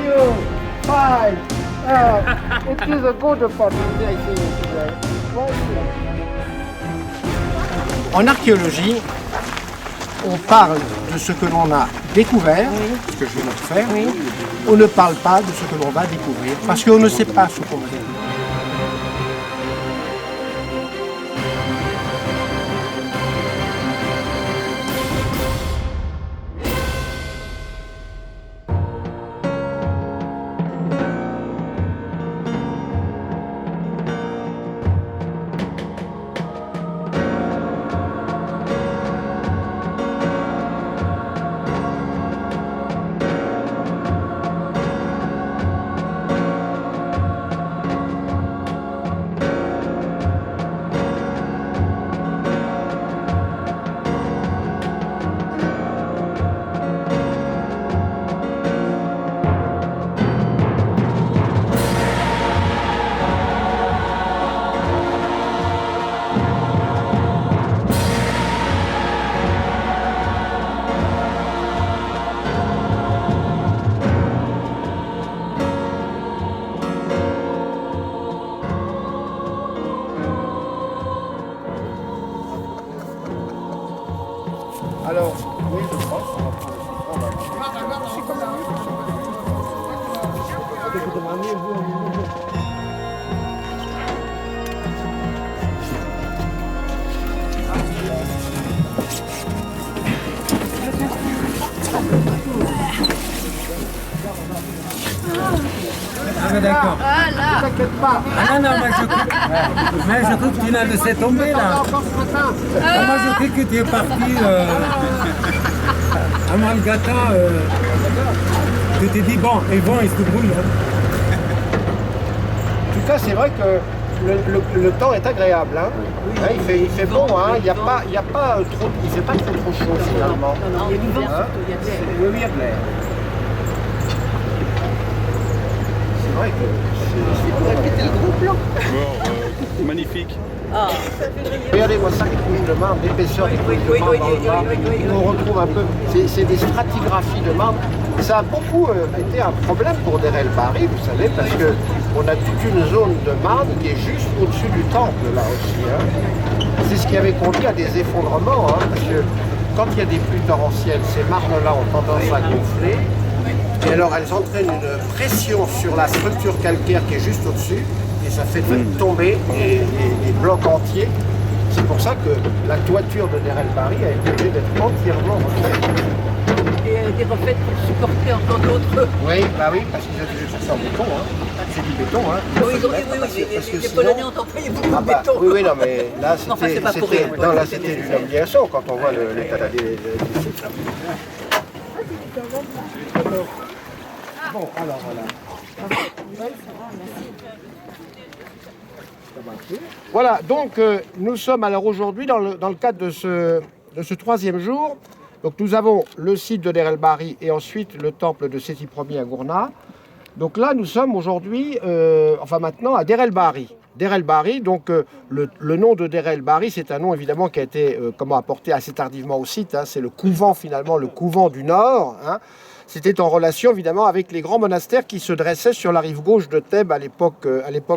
you? Fine. It is a good opportunity, I think, today. En archéologie, on parle de ce que l'on a découvert, ce que je viens de faire. On ne parle pas de ce que l'on va découvrir, parce qu'on ne sait pas ce qu'on va découvrir. Alors, oui, je pense. C'est comme ça. Vous demandez, vous. Ah mais d'accord. Ne t'inquiète pas. Ah non, mais je crois que tu l'as laissé tomber là. Ah, moi je crois que tu es parti à Malgata. Tu t'es dit bon, ils vont, ils se débrouillent. En tout cas, c'est vrai que le temps est agréable. Hein. Hein, il fait bon, hein. Il ne fait pas trop chaud finalement. Non, il y a du vent, Hein. il y a de l'air. Oui, il y a de l'air. C'est vrai que C'est pour répéter le gros plan. Magnifique. Ah. regardez-moi ça, les couches de marbre, l'épaisseur des couches de marbre dans le marbre. On retrouve un peu, c'est des stratigraphies de marbre. Ça a beaucoup été un problème pour Der El Bahri, vous savez, parce qu'on a toute une zone de marne qui est juste au-dessus du temple, là aussi. Hein. C'est ce qui avait conduit à des effondrements, hein, parce que quand il y a des pluies torrentielles, ces marnes-là ont tendance à gonfler. Et alors elles entraînent une pression sur la structure calcaire qui est juste au-dessus, et ça fait tomber les blocs entiers. C'est pour ça que la toiture de Der El Bahri a été obligée d'être entièrement refaite. Et elle a été refaite pour supporter encore d'autres. Oui, bah oui, parce qu'ils ont obligé de faire ça en béton. Hein. C'est du béton. Hein. Oui, les Polonais ont employé beaucoup de béton. Oui, non, mais là Enfin, c'est pas pour rien. non, là c'était une obligation quand on voit l'état des sites. Bon, alors voilà. Voilà, donc nous sommes alors aujourd'hui dans le cadre de ce troisième jour. Donc nous avons le site de Der El Bahri et ensuite le temple de Séti Ier à Gourna. Donc là nous sommes aujourd'hui, maintenant à Der El Bahri. Der El Bahri, donc le nom de Der El Bahri, c'est un nom évidemment qui a été apporté assez tardivement au site. Hein, c'est le couvent finalement, le couvent du Nord. Hein. C'était en relation évidemment avec les grands monastères qui se dressaient sur la rive gauche de Thèbes à l'époque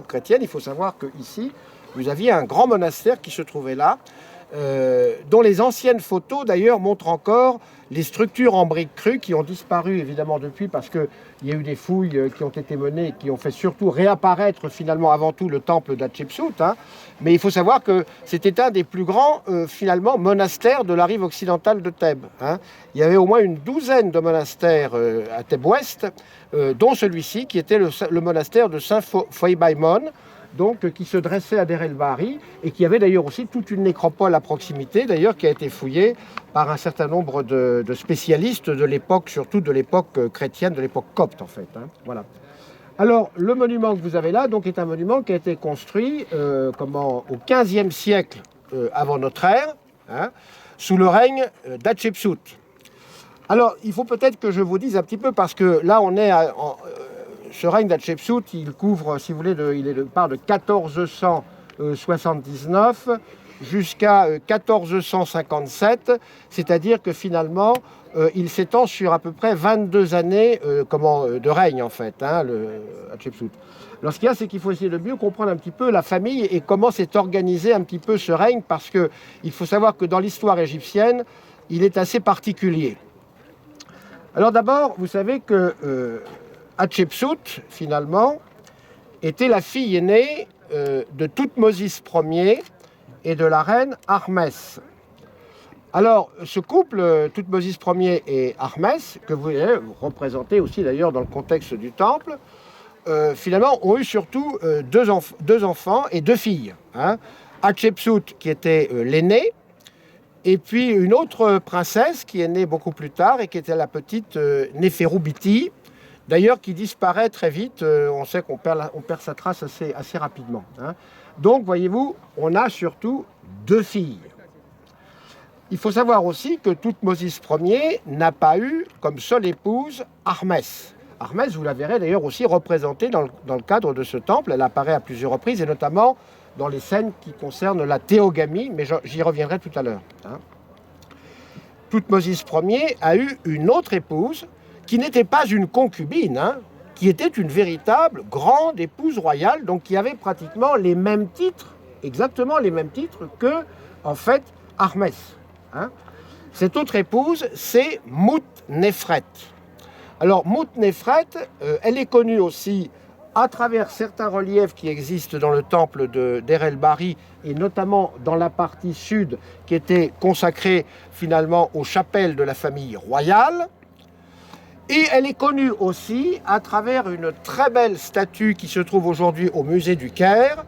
chrétienne. Il faut savoir qu'ici, vous aviez un grand monastère qui se trouvait là, dont les anciennes photos d'ailleurs montrent encore les structures en briques crues qui ont disparu évidemment depuis parce qu'il y a eu des fouilles qui ont été menées et qui ont fait surtout réapparaître finalement avant tout le temple d'Hatchepsout. Hein. Mais il faut savoir que c'était un des plus grands finalement monastères de la rive occidentale de Thèbes. Hein. Il y avait au moins une douzaine de monastères à Thèbes-Ouest, dont celui-ci qui était le monastère de Saint-Foy-Baïmon, donc qui se dressait à Der El Bahri et qui avait d'ailleurs aussi toute une nécropole à proximité, d'ailleurs qui a été fouillée par un certain nombre de spécialistes de l'époque, surtout de l'époque chrétienne, de l'époque copte en fait. Hein. Voilà. Alors le monument que vous avez là donc, est un monument qui a été construit au XVe siècle avant notre ère, hein, sous le règne d'Hatchepsout. Alors il faut peut-être que je vous dise un petit peu parce que là on est ce règne d'Hatchepsout, il couvre, si vous voulez, il part de 1479 jusqu'à 1457, c'est-à-dire que finalement, il s'étend sur à peu près 22 années de règne, en fait, hein, le Hatshepsut. Alors, ce qu'il y a, c'est qu'il faut essayer de mieux comprendre un petit peu la famille et comment s'est organisé un petit peu ce règne, parce qu'il faut savoir que dans l'histoire égyptienne, il est assez particulier. Alors d'abord, vous savez que Hatshepsut, finalement, était la fille aînée de Thoutmôsis Ier et de la reine Ahmès. Alors, ce couple, Thoutmôsis Ier et Ahmès, que vous représentez aussi d'ailleurs dans le contexte du temple, finalement, ont eu surtout deux enfants et deux filles. Hein. Hatshepsut, qui était l'aînée, et puis une autre princesse qui est née beaucoup plus tard et qui était la petite Néferu-Biti, d'ailleurs qui disparaît très vite. On sait qu'on perd sa trace assez rapidement. Hein. Donc, voyez-vous, on a surtout deux filles. Il faut savoir aussi que Thoutmôsis Ier n'a pas eu comme seule épouse Ahmès. Ahmès, vous la verrez d'ailleurs aussi représentée dans le cadre de ce temple. Elle apparaît à plusieurs reprises, et notamment dans les scènes qui concernent la théogamie, mais j'y reviendrai tout à l'heure. Hein. Thoutmôsis Ier a eu une autre épouse qui n'était pas une concubine, hein, qui était une véritable grande épouse royale, donc qui avait pratiquement les mêmes titres, exactement les mêmes titres que, en fait, Ahmès. Hein. Cette autre épouse, c'est Mout-Néfret. Alors, Mout-Néfret, elle est connue aussi à travers certains reliefs qui existent dans le temple d'Er el-Bahri, et notamment dans la partie sud, qui était consacrée finalement aux chapelles de la famille royale. Et elle est connue aussi à travers une très belle statue qui se trouve aujourd'hui au musée du Caire,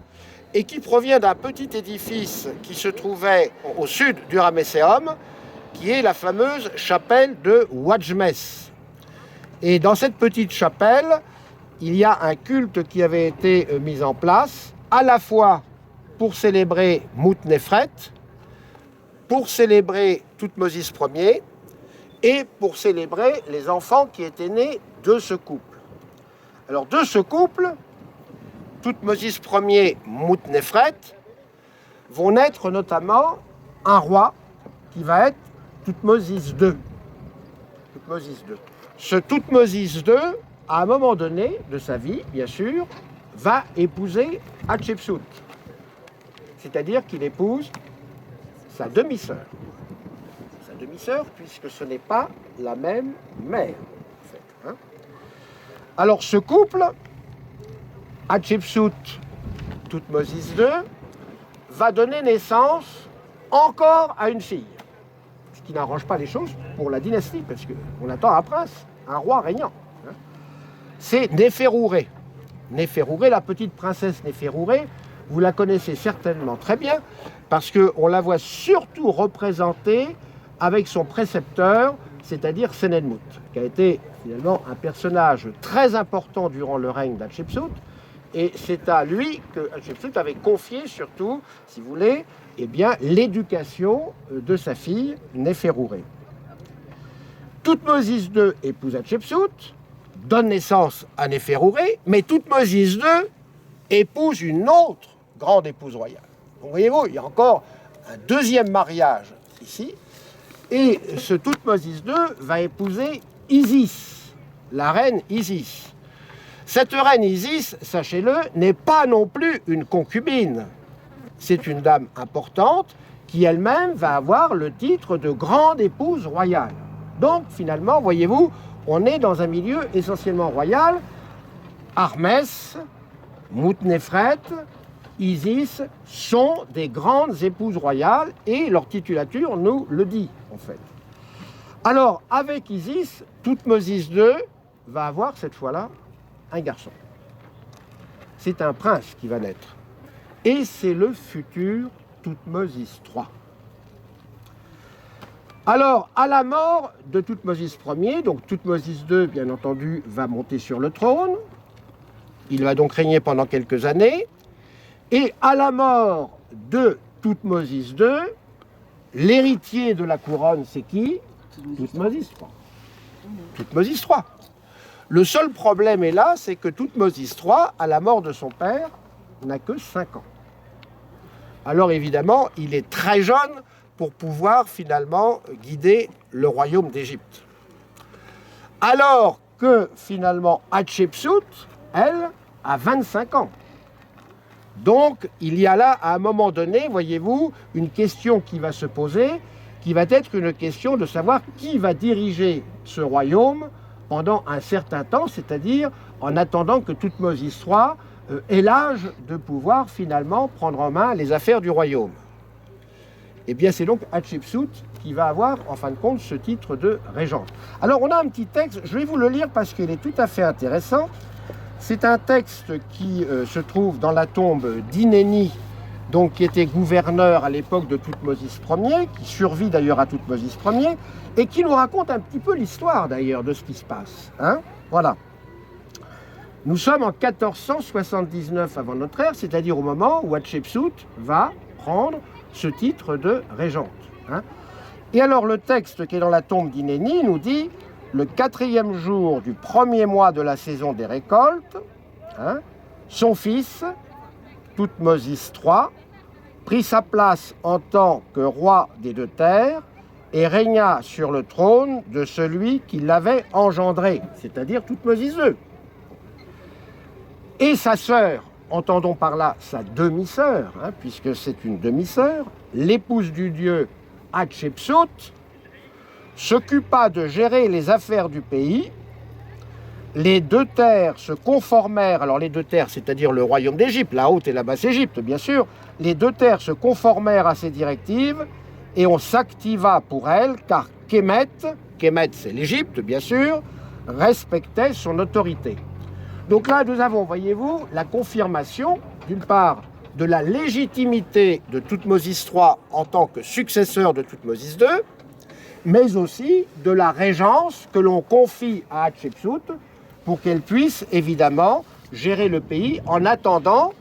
et qui provient d'un petit édifice qui se trouvait au sud du Ramesséum, qui est la fameuse chapelle de Ouadjmès. Et dans cette petite chapelle, il y a un culte qui avait été mis en place, à la fois pour célébrer Mout-Néfret, pour célébrer Thoutmôsis Ier, et pour célébrer les enfants qui étaient nés de ce couple. Alors, de ce couple, Thoutmôsis Ier, Mout-Néfret, vont naître notamment un roi qui va être Thoutmôsis II. Ce Thoutmôsis II, à un moment donné de sa vie, bien sûr, va épouser Hatshepsut. C'est-à-dire qu'il épouse sa demi-sœur. Sa demi-sœur, puisque ce n'est pas la même mère. En fait, hein. Alors, ce couple, Hatshepsut, Thoutmôsis II, va donner naissance encore à une fille. Ce qui n'arrange pas les choses pour la dynastie, parce qu'on attend un prince, un roi régnant. C'est Néferouré. Néferouré, la petite princesse Néferouré, vous la connaissez certainement très bien, parce qu'on la voit surtout représentée avec son précepteur, c'est-à-dire Senenmut, qui a été finalement un personnage très important durant le règne d'Hatshepsut, et c'est à lui que Hatshepsut avait confié surtout, si vous voulez, eh bien, l'éducation de sa fille Néferouré. Thoutmôsis II épouse Hatshepsut, donne naissance à Néferouré, mais Thoutmôsis II épouse une autre grande épouse royale. Donc voyez-vous, il y a encore un deuxième mariage ici, et ce Thoutmôsis II va épouser Isis, la reine Isis. Cette reine Isis, sachez-le, n'est pas non plus une concubine. C'est une dame importante qui elle-même va avoir le titre de grande épouse royale. Donc finalement, voyez-vous, on est dans un milieu essentiellement royal. Ahmès, Mout-Néfret, Isis sont des grandes épouses royales et leur titulature nous le dit en fait. Alors avec Isis, Thoutmôsis II va avoir cette fois-là un garçon. C'est un prince qui va naître. Et c'est le futur Thoutmôsis III. Alors, à la mort de Thoutmôsis Ier, donc Thoutmôsis II, bien entendu, va monter sur le trône. Il va donc régner pendant quelques années. Et à la mort de Thoutmôsis II, l'héritier de la couronne, c'est qui? Thoutmôsis III. Thoutmôsis III. Le seul problème est là, c'est que Thoutmôsis III, à la mort de son père, n'a que 5 ans. alors évidemment, il est très jeune pour pouvoir finalement guider le royaume d'Égypte. Alors que finalement Hatshepsut, elle, a 25 ans. Donc il y a là, à un moment donné, voyez-vous, une question qui va se poser, qui va être une question de savoir qui va diriger ce royaume pendant un certain temps, c'est-à-dire en attendant que Thoutmôsis III ait l'âge de pouvoir finalement prendre en main les affaires du royaume. Eh bien, c'est donc Hatshepsut qui va avoir, en fin de compte, ce titre de régente. Alors, on a un petit texte, je vais vous le lire parce qu'il est tout à fait intéressant. C'est un texte qui se trouve dans la tombe d'Inéni, donc qui était gouverneur à l'époque de Thoutmôsis Ier, qui survit d'ailleurs à Thoutmôsis Ier, et qui nous raconte un petit peu l'histoire d'ailleurs de ce qui se passe. Hein, voilà. Nous sommes en 1479 avant notre ère, c'est-à-dire au moment où Hatshepsut va prendre ce titre de régente. Hein. Et alors le texte qui est dans la tombe d'Inéni nous dit « Le 4e jour du 1er mois de la saison des récoltes, hein, son fils, Thoutmôsis III, prit sa place en tant que roi des deux terres et régna sur le trône de celui qui l'avait engendré, c'est-à-dire Thoutmôsis II. Et sa sœur, entendons par là sa demi-sœur, hein, puisque c'est une demi-sœur, l'épouse du dieu Hatshepsut, s'occupa de gérer les affaires du pays. Les deux terres se conformèrent, alors les deux terres, c'est-à-dire le royaume d'Égypte, la haute et la basse Égypte, bien sûr, les deux terres se conformèrent à ces directives et on s'activa pour elles, car Kémet c'est l'Égypte, bien sûr, respectait son autorité. Donc là, nous avons, voyez-vous, la confirmation, d'une part, de la légitimité de Thoutmôsis III en tant que successeur de Thoutmôsis II, mais aussi de la régence que l'on confie à Hatshepsut pour qu'elle puisse, évidemment, gérer le pays en attendant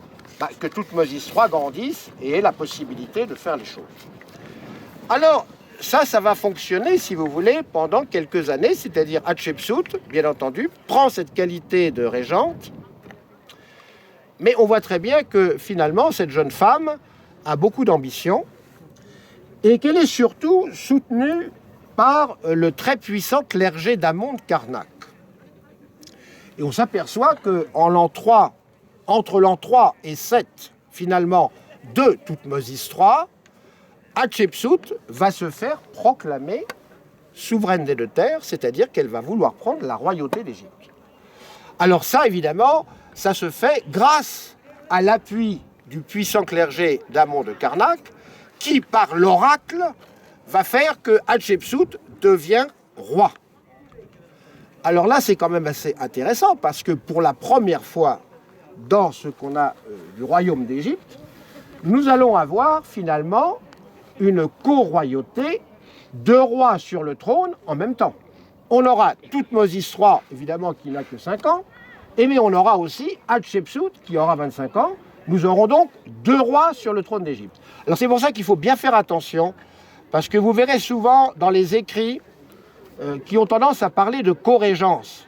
que Thoutmôsis III grandisse et ait la possibilité de faire les choses. Alors, ça va fonctionner, si vous voulez, pendant quelques années, c'est-à-dire Hatshepsut, bien entendu, prend cette qualité de régente, mais on voit très bien que finalement, cette jeune femme a beaucoup d'ambition et qu'elle est surtout soutenue par le très puissant clergé d'Amon de Karnak. Et on s'aperçoit qu'en l'an 3, entre l'an 3 et 7, finalement, de Thoutmôsis III, Hatshepsut va se faire proclamer souveraine des deux terres, c'est-à-dire qu'elle va vouloir prendre la royauté d'Égypte. Alors ça, évidemment, ça se fait grâce à l'appui du puissant clergé d'Amon de Karnak, qui, par l'oracle, va faire que Hatshepsut devient roi. Alors là, c'est quand même assez intéressant, parce que pour la première fois dans ce qu'on a du royaume d'Égypte, nous allons avoir finalement une co-royauté, deux rois sur le trône en même temps. On aura Thoutmôsis III, évidemment, qui n'a que 5 ans, mais on aura aussi Hatshepsut, qui aura 25 ans. Nous aurons donc deux rois sur le trône d'Égypte. Alors c'est pour ça qu'il faut bien faire attention, parce que vous verrez souvent dans les écrits qui ont tendance à parler de co-régence.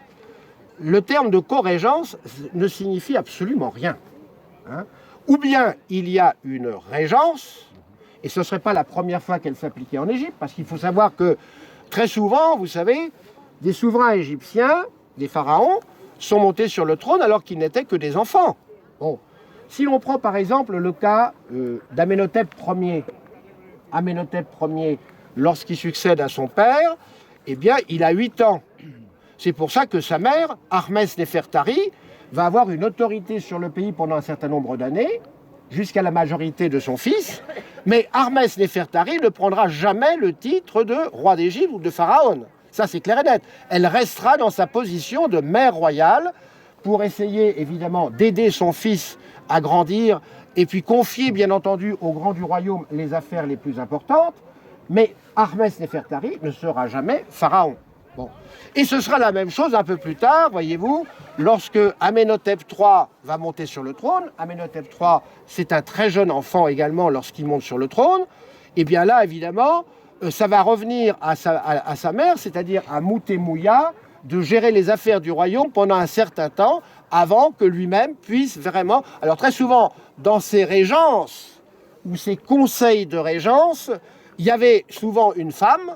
Le terme de co-régence ne signifie absolument rien. Hein. Ou bien il y a une régence, et ce ne serait pas la première fois qu'elle s'appliquait en Égypte, parce qu'il faut savoir que très souvent, vous savez, des souverains égyptiens, des pharaons, sont montés sur le trône alors qu'ils n'étaient que des enfants. Bon. Si l'on prend par exemple le cas d'Amenhotep Ier, Amenhotep Ier, lorsqu'il succède à son père, eh bien, il a 8 ans. C'est pour ça que sa mère, Ahmès Néfertari, va avoir une autorité sur le pays pendant un certain nombre d'années, jusqu'à la majorité de son fils, mais Ahmès Néfertari ne prendra jamais le titre de roi d'Égypte ou de pharaon. Ça, c'est clair et net. Elle restera dans sa position de mère royale pour essayer, évidemment, d'aider son fils à grandir et puis confier, bien entendu, au grand du royaume les affaires les plus importantes. Mais Ahmès Néfertari ne sera jamais pharaon. Bon. Et ce sera la même chose un peu plus tard, voyez-vous, lorsque Amenhotep III va monter sur le trône. Amenhotep III, c'est un très jeune enfant également lorsqu'il monte sur le trône. Et bien là, évidemment, ça va revenir à sa mère, c'est-à-dire à Moutémouya, de gérer les affaires du royaume pendant un certain temps, avant que lui-même puisse vraiment... Alors très souvent, dans ces régences, ou ces conseils de régence, il y avait souvent une femme,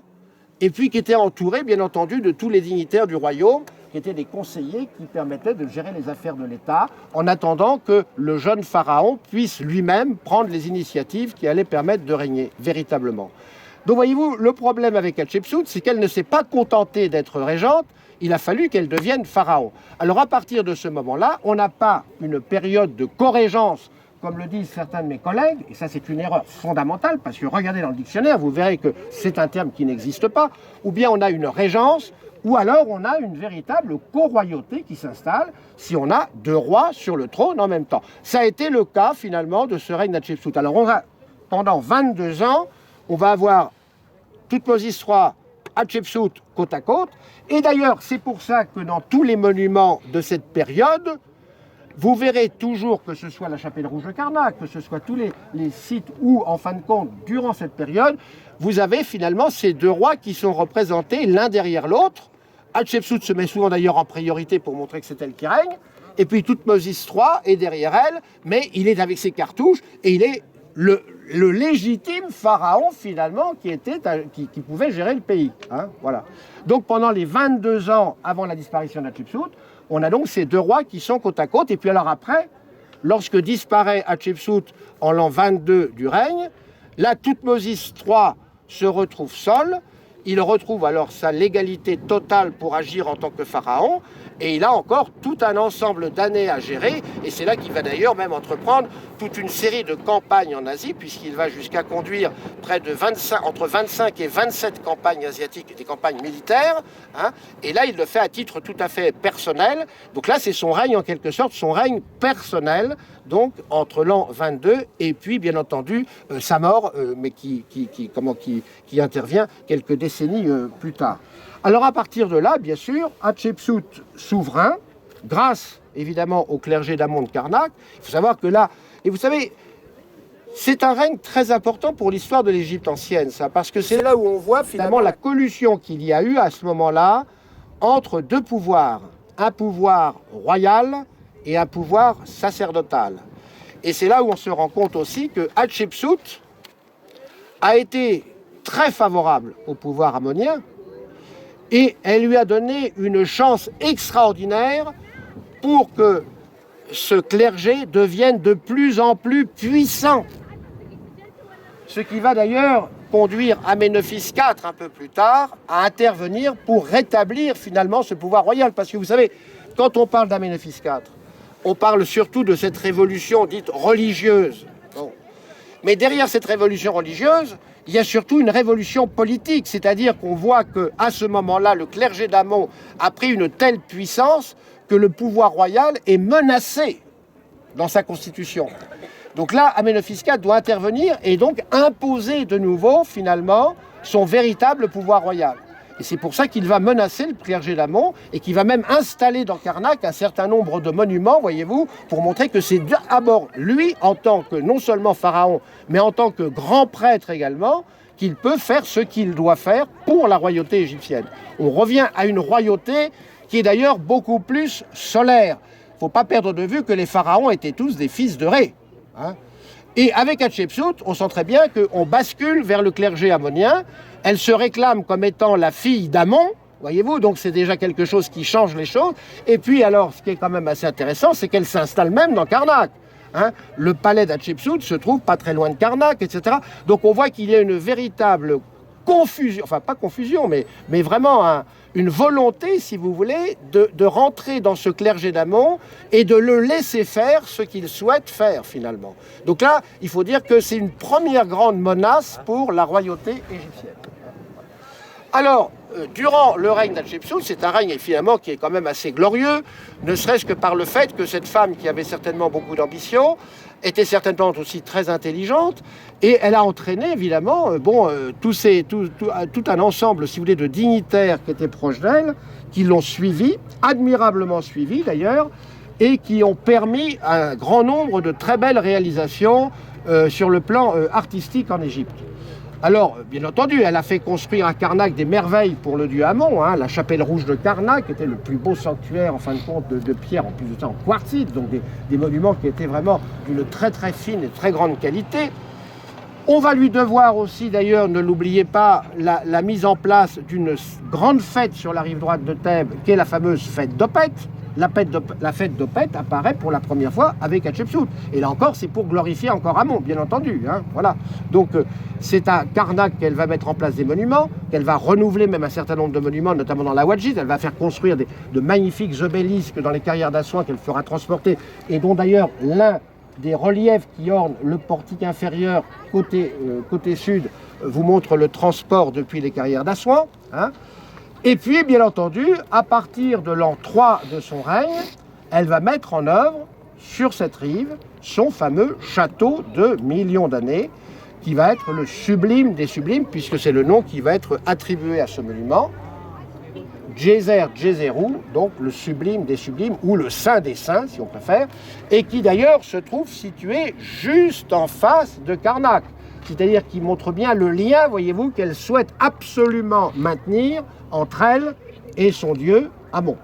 et puis qui était entourée, bien entendu, de tous les dignitaires du royaume, qui étaient des conseillers qui permettaient de gérer les affaires de l'État, en attendant que le jeune pharaon puisse lui-même prendre les initiatives qui allaient permettre de régner véritablement. Donc voyez-vous, le problème avec Hatshepsut, c'est qu'elle ne s'est pas contentée d'être régente, il a fallu qu'elle devienne pharaon. Alors à partir de ce moment-là, on n'a pas une période de corégence, comme le disent certains de mes collègues, et ça c'est une erreur fondamentale, parce que regardez dans le dictionnaire, vous verrez que c'est un terme qui n'existe pas, ou bien on a une régence, ou alors on a une véritable co-royauté qui s'installe si on a deux rois sur le trône en même temps. Ça a été le cas finalement de ce règne d'Hatshepsut. Alors pendant 22 ans, on va avoir Thoutmôsis III, Hatshepsut côte à côte, et d'ailleurs c'est pour ça que dans tous les monuments de cette période, vous verrez toujours, que ce soit la chapelle rouge de Karnak, que ce soit tous les sites où, en fin de compte, durant cette période, vous avez finalement ces deux rois qui sont représentés l'un derrière l'autre. Hatshepsut se met souvent d'ailleurs en priorité pour montrer que c'est elle qui règne. Et puis Thoutmôsis III est derrière elle, mais il est avec ses cartouches et il est le légitime pharaon finalement qui pouvait gérer le pays. Hein, voilà. Donc pendant les 22 ans avant la disparition d'Hatshepsut, on a donc ces deux rois qui sont côte à côte. Et puis alors après, lorsque disparaît Hatshepsut en l'an 22 du règne, là, Thoutmôsis III se retrouve seul. Il retrouve alors sa légalité totale pour agir en tant que pharaon. Et il a encore tout un ensemble d'années à gérer. Et c'est là qu'il va d'ailleurs même entreprendre toute une série de campagnes en Asie, puisqu'il va jusqu'à conduire entre 25 et 27 campagnes asiatiques, des campagnes militaires. Hein. Et là, il le fait à titre tout à fait personnel. Donc là, c'est son règne, en quelque sorte, son règne personnel, donc entre l'an 22 et puis, bien entendu, sa mort, mais qui intervient quelques décennies plus tard. Alors à partir de là, bien sûr, Hatshepsut souverain, grâce évidemment au clergé d'Amon de Karnak. Il faut savoir que là, et vous savez, c'est un règne très important pour l'histoire de l'Égypte ancienne, ça, parce que c'est là où on voit finalement la collusion qu'il y a eu à ce moment-là entre deux pouvoirs, un pouvoir royal et un pouvoir sacerdotal. Et c'est là où on se rend compte aussi que Hatshepsut a été très favorable au pouvoir ammonien, et elle lui a donné une chance extraordinaire pour que ce clergé devienne de plus en plus puissant. Ce qui va d'ailleurs conduire Amenophis IV, un peu plus tard, à intervenir pour rétablir finalement ce pouvoir royal. Parce que vous savez, quand on parle d'Amenophis IV, on parle surtout de cette révolution dite religieuse. Bon. Mais derrière cette révolution religieuse, il y a surtout une révolution politique, c'est-à-dire qu'on voit qu'à ce moment-là, le clergé d'Amon a pris une telle puissance que le pouvoir royal est menacé dans sa constitution. Donc là, Amenophis IV doit intervenir et donc imposer de nouveau, finalement, son véritable pouvoir royal. Et c'est pour ça qu'il va menacer le clergé d'Amon et qu'il va même installer dans Karnak un certain nombre de monuments, voyez-vous, pour montrer que c'est d'abord lui, en tant que non seulement pharaon, mais en tant que grand prêtre également, qu'il peut faire ce qu'il doit faire pour la royauté égyptienne. On revient à une royauté qui est d'ailleurs beaucoup plus solaire. Il ne faut pas perdre de vue que les pharaons étaient tous des fils de Ré. Hein. Et avec Hatshepsut, on sent très bien qu'on bascule vers le clergé ammonien. Elle se réclame comme étant la fille d'Amon, voyez-vous, donc c'est déjà quelque chose qui change les choses. Et puis alors, ce qui est quand même assez intéressant, c'est qu'elle s'installe même dans Karnak. Hein. Le palais d'Hatshepsut se trouve pas très loin de Karnak, etc. Donc on voit qu'il y a une véritable confusion, enfin pas confusion, mais vraiment une volonté, si vous voulez, de rentrer dans ce clergé d'Amon et de le laisser faire ce qu'il souhaite faire finalement. Donc là, il faut dire que c'est une première grande menace pour la royauté égyptienne. Alors, durant le règne d'Hatshepsut, c'est un règne finalement qui est quand même assez glorieux, ne serait-ce que par le fait que cette femme qui avait certainement beaucoup d'ambition, était certainement aussi très intelligente, et elle a entraîné évidemment tout un ensemble, si vous voulez, de dignitaires qui étaient proches d'elle, qui l'ont suivi, admirablement suivi d'ailleurs, et qui ont permis un grand nombre de très belles réalisations sur le plan artistique en Égypte. Alors, bien entendu, elle a fait construire à Karnak des merveilles pour le dieu Amon. Hein, la chapelle rouge de Karnak était le plus beau sanctuaire, en fin de compte, de pierre, en plus de ça en quartzite, donc des monuments qui étaient vraiment d'une très très fine et très grande qualité. On va lui devoir aussi, d'ailleurs, ne l'oubliez pas, la mise en place d'une grande fête sur la rive droite de Thèbes, qui est la fameuse fête d'Opet. La fête d'Opet apparaît pour la première fois avec Hatshepsut. Et là encore, c'est pour glorifier encore Amon, bien entendu. Hein, voilà. Donc, c'est à Karnak qu'elle va mettre en place des monuments, qu'elle va renouveler même un certain nombre de monuments, notamment dans la Ouadjite. Elle va faire construire de magnifiques obélisques dans les carrières d'Assouan qu'elle fera transporter, et dont d'ailleurs l'un des reliefs qui ornent le portique inférieur côté sud vous montre le transport depuis les carrières d'Assouan. Hein. Et puis, bien entendu, à partir de l'an 3 de son règne, elle va mettre en œuvre, sur cette rive, son fameux château de millions d'années, qui va être le sublime des sublimes, puisque c'est le nom qui va être attribué à ce monument. Djeser Djezerou, donc le sublime des sublimes, ou le saint des saints, si on préfère, et qui d'ailleurs se trouve situé juste en face de Karnak. C'est-à-dire qu'il montre bien le lien, voyez-vous, qu'elle souhaite absolument maintenir entre elle et son dieu Amon.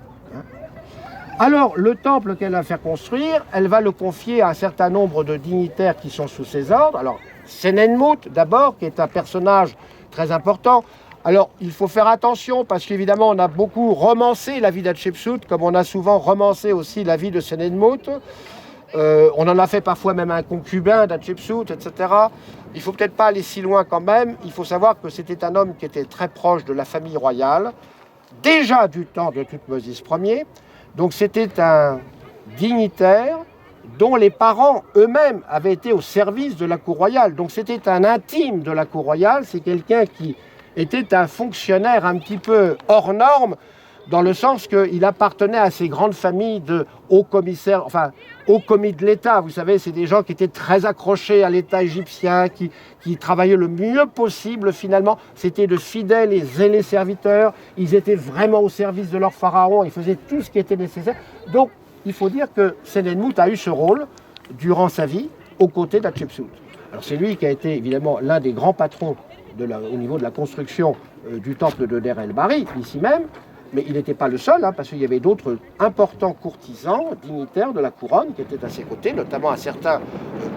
Alors, le temple qu'elle va faire construire, elle va le confier à un certain nombre de dignitaires qui sont sous ses ordres. Alors, Senenmut, d'abord, qui est un personnage très important. Alors, il faut faire attention, parce qu'évidemment, on a beaucoup romancé la vie d'Hatshepsut, comme on a souvent romancé aussi la vie de Senenmut. On en a fait parfois même un concubin d'Hatshepsut, etc. Il ne faut peut-être pas aller si loin quand même. Il faut savoir que c'était un homme qui était très proche de la famille royale, déjà du temps de Thutmose Ier. Donc c'était un dignitaire dont les parents eux-mêmes avaient été au service de la cour royale. Donc c'était un intime de la cour royale. C'est quelqu'un qui était un fonctionnaire un petit peu hors norme, dans le sens qu'il appartenait à ces grandes familles de hauts commissaires, enfin, hauts commis de l'État. Vous savez, c'est des gens qui étaient très accrochés à l'État égyptien, qui travaillaient le mieux possible, finalement. C'était de fidèles et zélés serviteurs. Ils étaient vraiment au service de leur pharaon. Ils faisaient tout ce qui était nécessaire. Donc, il faut dire que Senenmut a eu ce rôle, durant sa vie, aux côtés d'Hatshepsut. Alors, c'est lui qui a été, évidemment, l'un des grands patrons au niveau de la construction du temple de Der el-Bahri, ici même. Mais il n'était pas le seul, hein, parce qu'il y avait d'autres importants courtisans, dignitaires de la couronne qui étaient à ses côtés, notamment un certain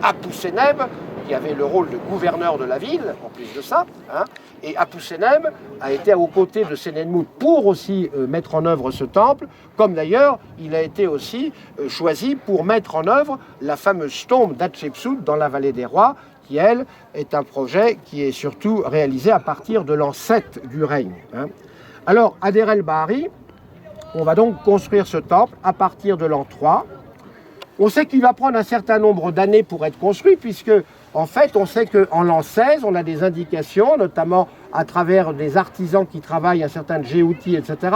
Apouséneb, qui avait le rôle de gouverneur de la ville, en plus de ça. Hein, et Apouséneb a été aux côtés de Senenmut pour aussi mettre en œuvre ce temple, comme d'ailleurs il a été aussi choisi pour mettre en œuvre la fameuse tombe d'Hatshepsut dans la vallée des rois, qui, elle, est un projet qui est surtout réalisé à partir de l'an 7 du règne. Hein. Alors, à Der el-Bahri, on va donc construire ce temple à partir de l'an 3. On sait qu'il va prendre un certain nombre d'années pour être construit, puisque, en fait, on sait qu'en l'an 16, on a des indications, notamment à travers des artisans qui travaillent, un certain Djéhouti, etc.,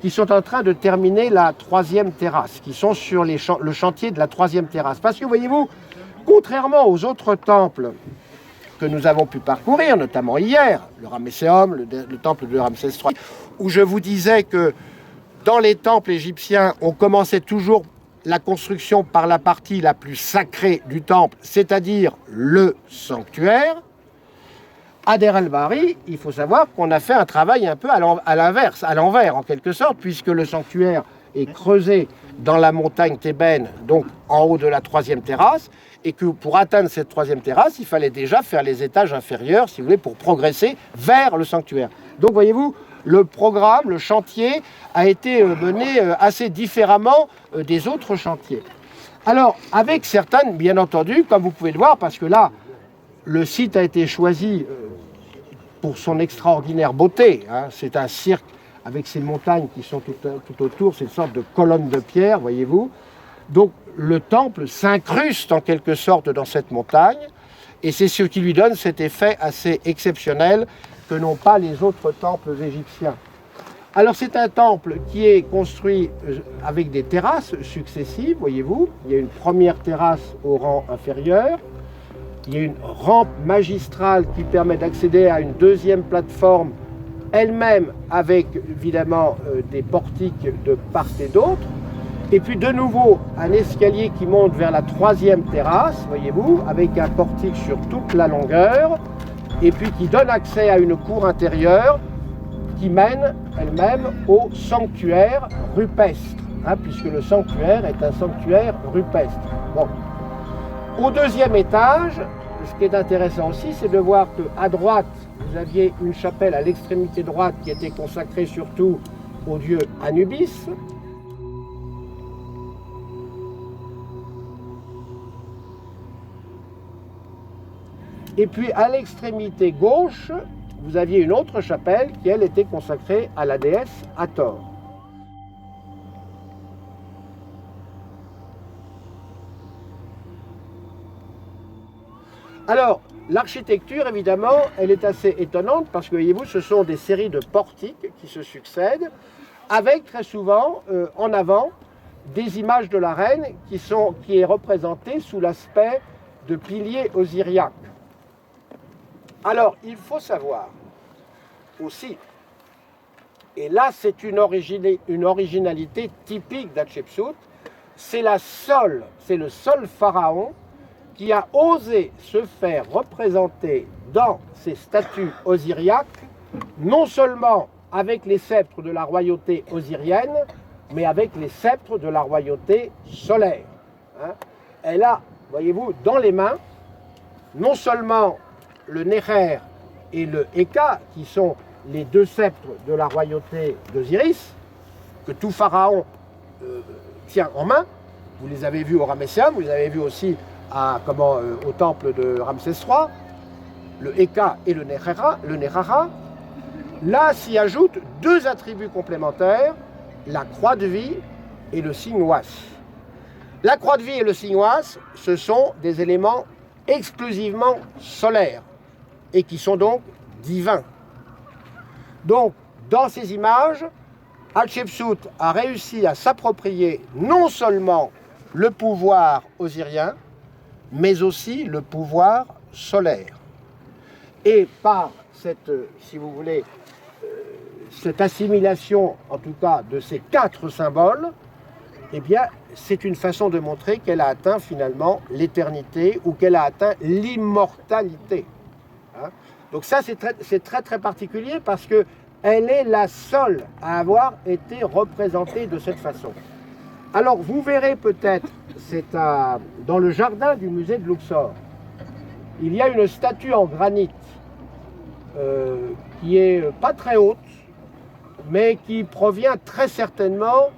qui sont en train de terminer la 3e terrasse, qui sont sur le chantier de la 3e terrasse. Parce que, voyez-vous, contrairement aux autres temples que nous avons pu parcourir, notamment hier, le Ramesséum, le temple de Ramsès III, où je vous disais que dans les temples égyptiens, on commençait toujours la construction par la partie la plus sacrée du temple, c'est-à-dire le sanctuaire. À Der el-Bahri, il faut savoir qu'on a fait un travail un peu à l'inverse, à l'envers en quelque sorte, puisque le sanctuaire est creusé dans la montagne thébaine, donc en haut de la 3e terrasse, et que pour atteindre cette 3e terrasse, il fallait déjà faire les étages inférieurs, si vous voulez, pour progresser vers le sanctuaire. Donc, voyez-vous, le programme, le chantier a été mené assez différemment des autres chantiers. Alors, avec certaines, bien entendu, comme vous pouvez le voir, parce que là, le site a été choisi pour son extraordinaire beauté. Hein. C'est un cirque avec ces montagnes qui sont tout autour, c'est une sorte de colonne de pierre, voyez-vous. Donc, le temple s'incruste en quelque sorte dans cette montagne, et c'est ce qui lui donne cet effet assez exceptionnel que n'ont pas les autres temples égyptiens. Alors c'est un temple qui est construit avec des terrasses successives, voyez-vous. Il y a une première terrasse au rang inférieur, il y a une rampe magistrale qui permet d'accéder à une deuxième plateforme, elle-même avec évidemment des portiques de part et d'autre. Et puis de nouveau, un escalier qui monte vers la 3e terrasse, voyez-vous, avec un portique sur toute la longueur, et puis qui donne accès à une cour intérieure qui mène elle-même au sanctuaire rupestre, hein, puisque le sanctuaire est un sanctuaire rupestre. Bon. Au 2e étage, ce qui est intéressant aussi, c'est de voir qu'à droite, vous aviez une chapelle à l'extrémité droite qui était consacrée surtout au dieu Anubis. Et puis à l'extrémité gauche, vous aviez une autre chapelle qui, elle, était consacrée à la déesse Hathor. Alors, l'architecture, évidemment, elle est assez étonnante parce que, voyez-vous, ce sont des séries de portiques qui se succèdent avec très souvent, en avant, des images de la reine qui est représentée sous l'aspect de piliers osiriaques. Alors, il faut savoir aussi, et là c'est une originalité typique d'Hatchepsout, c'est le seul pharaon qui a osé se faire représenter dans ses statues osiriaques, non seulement avec les sceptres de la royauté osirienne, mais avec les sceptres de la royauté solaire. Elle a, voyez-vous, dans les mains, non seulement le Néher et le Eka, qui sont les deux sceptres de la royauté d'Osiris, que tout pharaon tient en main. Vous les avez vus au Ramesséum, vous les avez vus aussi au temple de Ramsès III, le Eka et le Nehara. Là s'y ajoutent deux attributs complémentaires, la croix de vie et le signe Oas. La croix de vie et le signe Oas, ce sont des éléments exclusivement solaires et qui sont donc divins. Donc, dans ces images, Hatchepsout a réussi à s'approprier non seulement le pouvoir osirien, mais aussi le pouvoir solaire. Et par cette, si vous voulez, cette assimilation, en tout cas, de ces quatre symboles, eh bien, c'est une façon de montrer qu'elle a atteint finalement l'éternité ou qu'elle a atteint l'immortalité. Donc ça, c'est très très particulier parce qu'elle est la seule à avoir été représentée de cette façon. Alors, vous verrez peut-être, dans le jardin du musée de Luxor, il y a une statue en granit qui est pas très haute, mais qui provient très certainement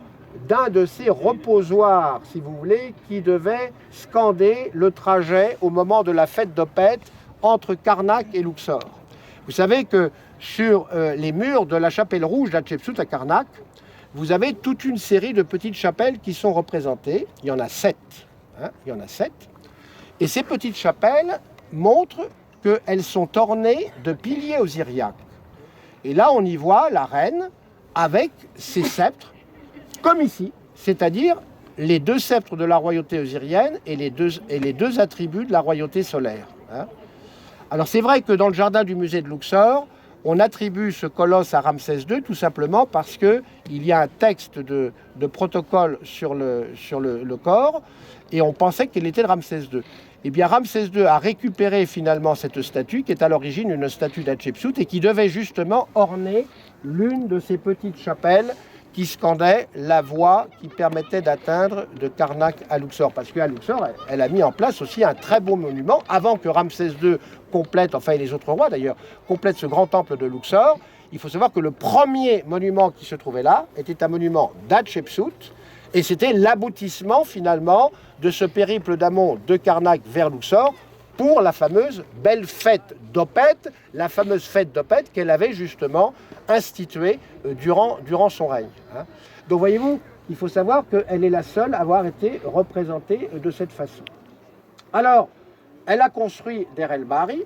d'un de ces reposoirs, si vous voulez, qui devait scander le trajet au moment de la fête d'Opet entre Karnak et Luxor. Vous savez que sur les murs de la chapelle rouge d'Hatchepsout à Karnak, vous avez toute une série de petites chapelles qui sont représentées. Il y en a 7. Il y en a 7. Et ces petites chapelles montrent qu'elles sont ornées de piliers osiriaques. Et là, on y voit la reine avec ses sceptres, comme ici, c'est-à-dire les deux sceptres de la royauté osirienne et les deux attributs de la royauté solaire. Alors c'est vrai que dans le jardin du musée de Luxor, on attribue ce colosse à Ramsès II tout simplement parce qu'il y a un texte de protocole sur le corps et on pensait qu'il était de Ramsès II. Eh bien Ramsès II a récupéré finalement cette statue qui est à l'origine une statue d'Hatchepsout et qui devait justement orner l'une de ces petites chapelles qui scandait la voie qui permettait d'atteindre de Karnak à Luxor. Parce qu'à Luxor, elle a mis en place aussi un très beau monument, avant que Ramsès II complète, enfin et les autres rois d'ailleurs, complètent ce grand temple de Luxor. Il faut savoir que le premier monument qui se trouvait là était un monument d'Hatchepsout, et c'était l'aboutissement finalement de ce périple d'Amon de Karnak vers Luxor, pour la fameuse belle fête d'Opet, la fameuse fête d'Opet qu'elle avait justement instituée durant son règne. Donc voyez-vous, il faut savoir qu'elle est la seule à avoir été représentée de cette façon. Alors, elle a construit Der el-Bahri.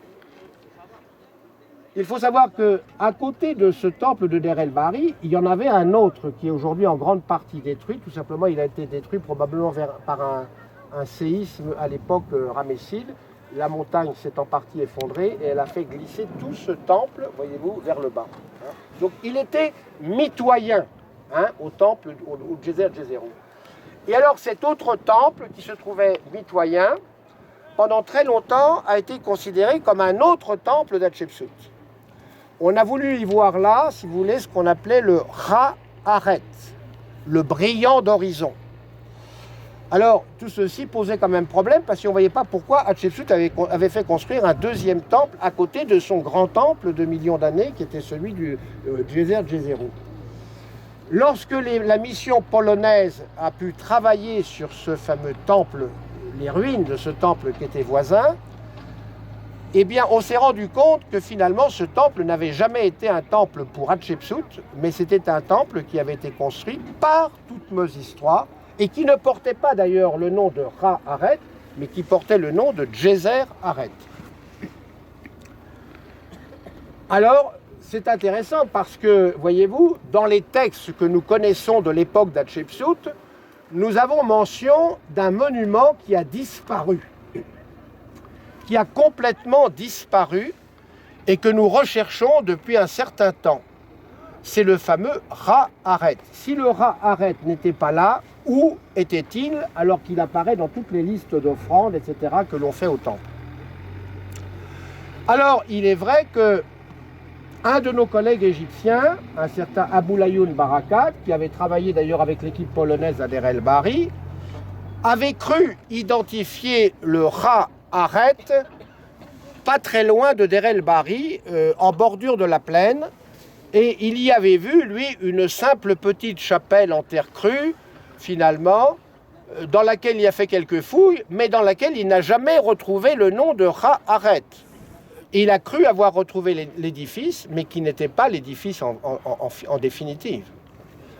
Il faut savoir qu'à côté de ce temple de Der el-Bahri, il y en avait un autre qui est aujourd'hui en grande partie détruit. Tout simplement, il a été détruit probablement par un séisme à l'époque ramesside. La montagne s'est en partie effondrée et elle a fait glisser tout ce temple, voyez-vous, vers le bas. Donc il était mitoyen au temple, au Djeser Djezerou. Et alors cet autre temple qui se trouvait mitoyen, pendant très longtemps, a été considéré comme un autre temple d'Hatchepsout. On a voulu y voir là, si vous voulez, ce qu'on appelait le Ra-Aret, le brillant d'horizon. Alors, tout ceci posait quand même problème parce qu'on ne voyait pas pourquoi Hatshepsut avait fait construire un deuxième temple à côté de son grand temple de millions d'années qui était celui du Djeser Djeseru. Lorsque la mission polonaise a pu travailler sur ce fameux temple, les ruines de ce temple qui était voisin, eh bien, on s'est rendu compte que finalement, ce temple n'avait jamais été un temple pour Hatshepsut, mais c'était un temple qui avait été construit par Thoutmôsis III et qui ne portait pas d'ailleurs le nom de Ra-Aret, mais qui portait le nom de Djeser-Aret. Alors, c'est intéressant parce que, voyez-vous, dans les textes que nous connaissons de l'époque d'Hatshepsut, nous avons mention d'un monument qui a disparu, qui a complètement disparu et que nous recherchons depuis un certain temps. C'est le fameux Ra-Aret. Si le Ra-Aret n'était pas là, où était-il alors qu'il apparaît dans toutes les listes d'offrandes, etc., que l'on fait au temple? Alors, il est vrai que un de nos collègues égyptiens, un certain Aboulayoun Barakat, qui avait travaillé d'ailleurs avec l'équipe polonaise à Der el-Bahri, avait cru identifier le Ra-Aret pas très loin de Der el-Bahri, en bordure de la plaine, et il y avait vu, lui, une simple petite chapelle en terre crue, finalement, dans laquelle il a fait quelques fouilles, mais dans laquelle il n'a jamais retrouvé le nom de Ra-Aret. Il a cru avoir retrouvé l'édifice, mais qui n'était pas l'édifice en définitive.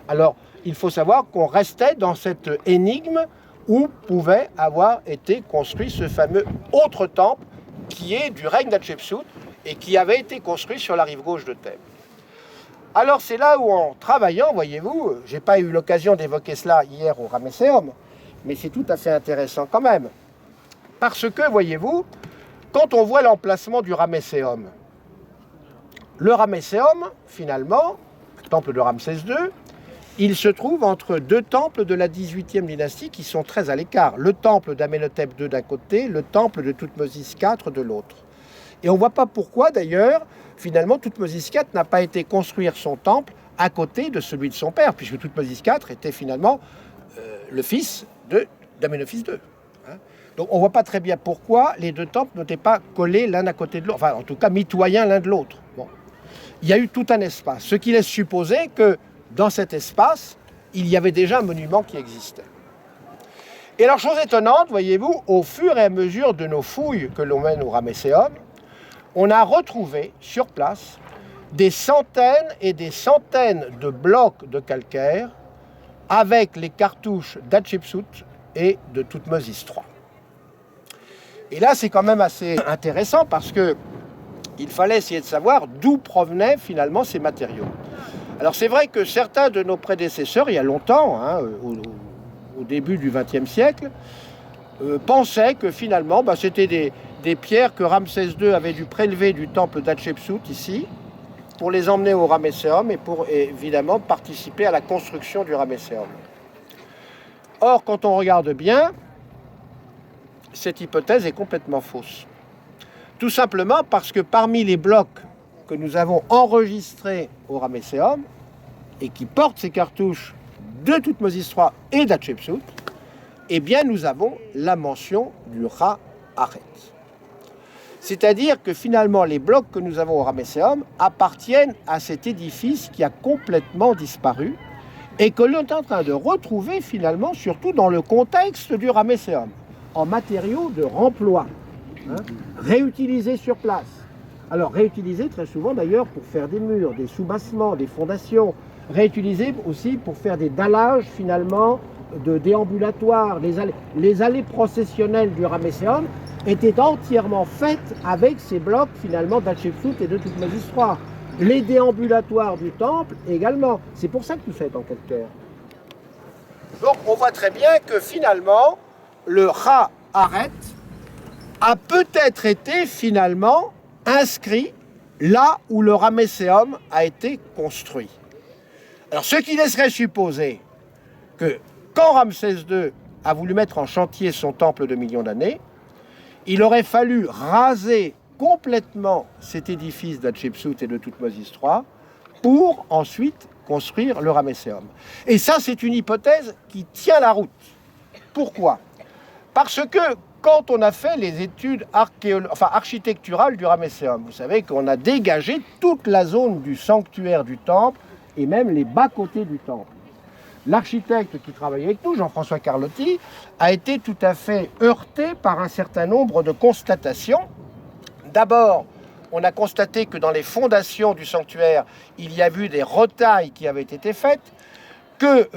Alors, il faut savoir qu'on restait dans cette énigme où pouvait avoir été construit ce fameux autre temple qui est du règne d'Hatshepsut et qui avait été construit sur la rive gauche de Thèbes. Alors, c'est là où, en travaillant, voyez-vous, je n'ai pas eu l'occasion d'évoquer cela hier au Ramesséum, mais c'est tout à fait intéressant quand même. Parce que, voyez-vous, quand on voit l'emplacement du Ramesséum, le Ramesséum, finalement, le temple de Ramsès II, il se trouve entre deux temples de la 18e dynastie qui sont très à l'écart. Le temple d'Amenhotep II d'un côté, le temple de Thoutmôsis IV de l'autre. Et on ne voit pas pourquoi, d'ailleurs, finalement, Thoutmôsis IV n'a pas été construire son temple à côté de celui de son père, puisque Thoutmôsis IV était finalement le fils d'Amenhotep II. Donc on ne voit pas très bien pourquoi les deux temples n'étaient pas collés l'un à côté de l'autre, enfin en tout cas mitoyens l'un de l'autre. Bon. Il y a eu tout un espace, ce qui laisse supposer que dans cet espace, il y avait déjà un monument qui existait. Et alors, chose étonnante, voyez-vous, au fur et à mesure de nos fouilles que l'on mène au Ramesséum, on a retrouvé sur place des centaines et des centaines de blocs de calcaire avec les cartouches d'Hatshepsut et de Thoutmôsis III. Et là, c'est quand même assez intéressant parce que il fallait essayer de savoir d'où provenaient finalement ces matériaux. Alors c'est vrai que certains de nos prédécesseurs, il y a longtemps, au début du XXe siècle, pensaient que finalement c'était des pierres que Ramsès II avait dû prélever du temple d'Hatshepsut ici, pour les emmener au Ramesséum et pour évidemment participer à la construction du Ramesséum. Or, quand on regarde bien, cette hypothèse est complètement fausse. Tout simplement parce que parmi les blocs que nous avons enregistrés au Ramesséum et qui portent ces cartouches de Thoutmôsis III et d'Hatshepsut, eh bien nous avons la mention du Ra-Aret. C'est-à-dire que finalement les blocs que nous avons au Ramesséum appartiennent à cet édifice qui a complètement disparu et que l'on est en train de retrouver finalement surtout dans le contexte du Ramesséum, en matériaux de remploi, réutilisés sur place. Alors réutilisés très souvent d'ailleurs pour faire des murs, des soubassements, des fondations, réutilisés aussi pour faire des dallages finalement de déambulatoires. Les allées processionnelles du Ramesséum étaient entièrement faites avec ces blocs finalement d'Hatshepsut et de Thoutmôsis III. Les déambulatoires du temple également. C'est pour ça que tout ça est en calcaire. Donc on voit très bien que finalement le Ra-Aret a peut-être été finalement inscrit là où le Ramesséum a été construit. Alors ce qui laisserait supposer que quand Ramsès II a voulu mettre en chantier son temple de millions d'années, il aurait fallu raser complètement cet édifice d'Hatshepsut et de Thoutmôsis III pour ensuite construire le Ramesséum. Et ça, c'est une hypothèse qui tient la route. Pourquoi? Parce que quand on a fait les études architecturales du Ramesséum, vous savez qu'on a dégagé toute la zone du sanctuaire du temple et même les bas-côtés du temple. L'architecte qui travaillait avec nous, Jean-François Carlotti, a été tout à fait heurté par un certain nombre de constatations. D'abord, on a constaté que dans les fondations du sanctuaire, il y a eu des retailles qui avaient été faites, que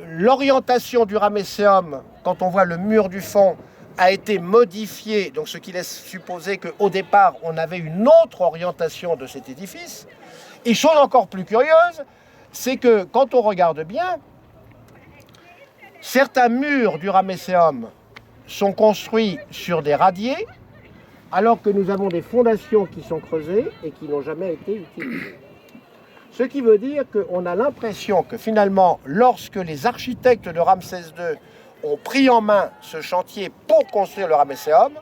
l'orientation du Ramesséum, quand on voit le mur du fond, a été modifiée, donc ce qui laisse supposer qu'au départ, on avait une autre orientation de cet édifice. Et chose encore plus curieuse, c'est que quand on regarde bien, certains murs du Ramesséum sont construits sur des radiers, alors que nous avons des fondations qui sont creusées et qui n'ont jamais été utilisées. Ce qui veut dire qu'on a l'impression que finalement, lorsque les architectes de Ramsès II ont pris en main ce chantier pour construire le Ramesséum,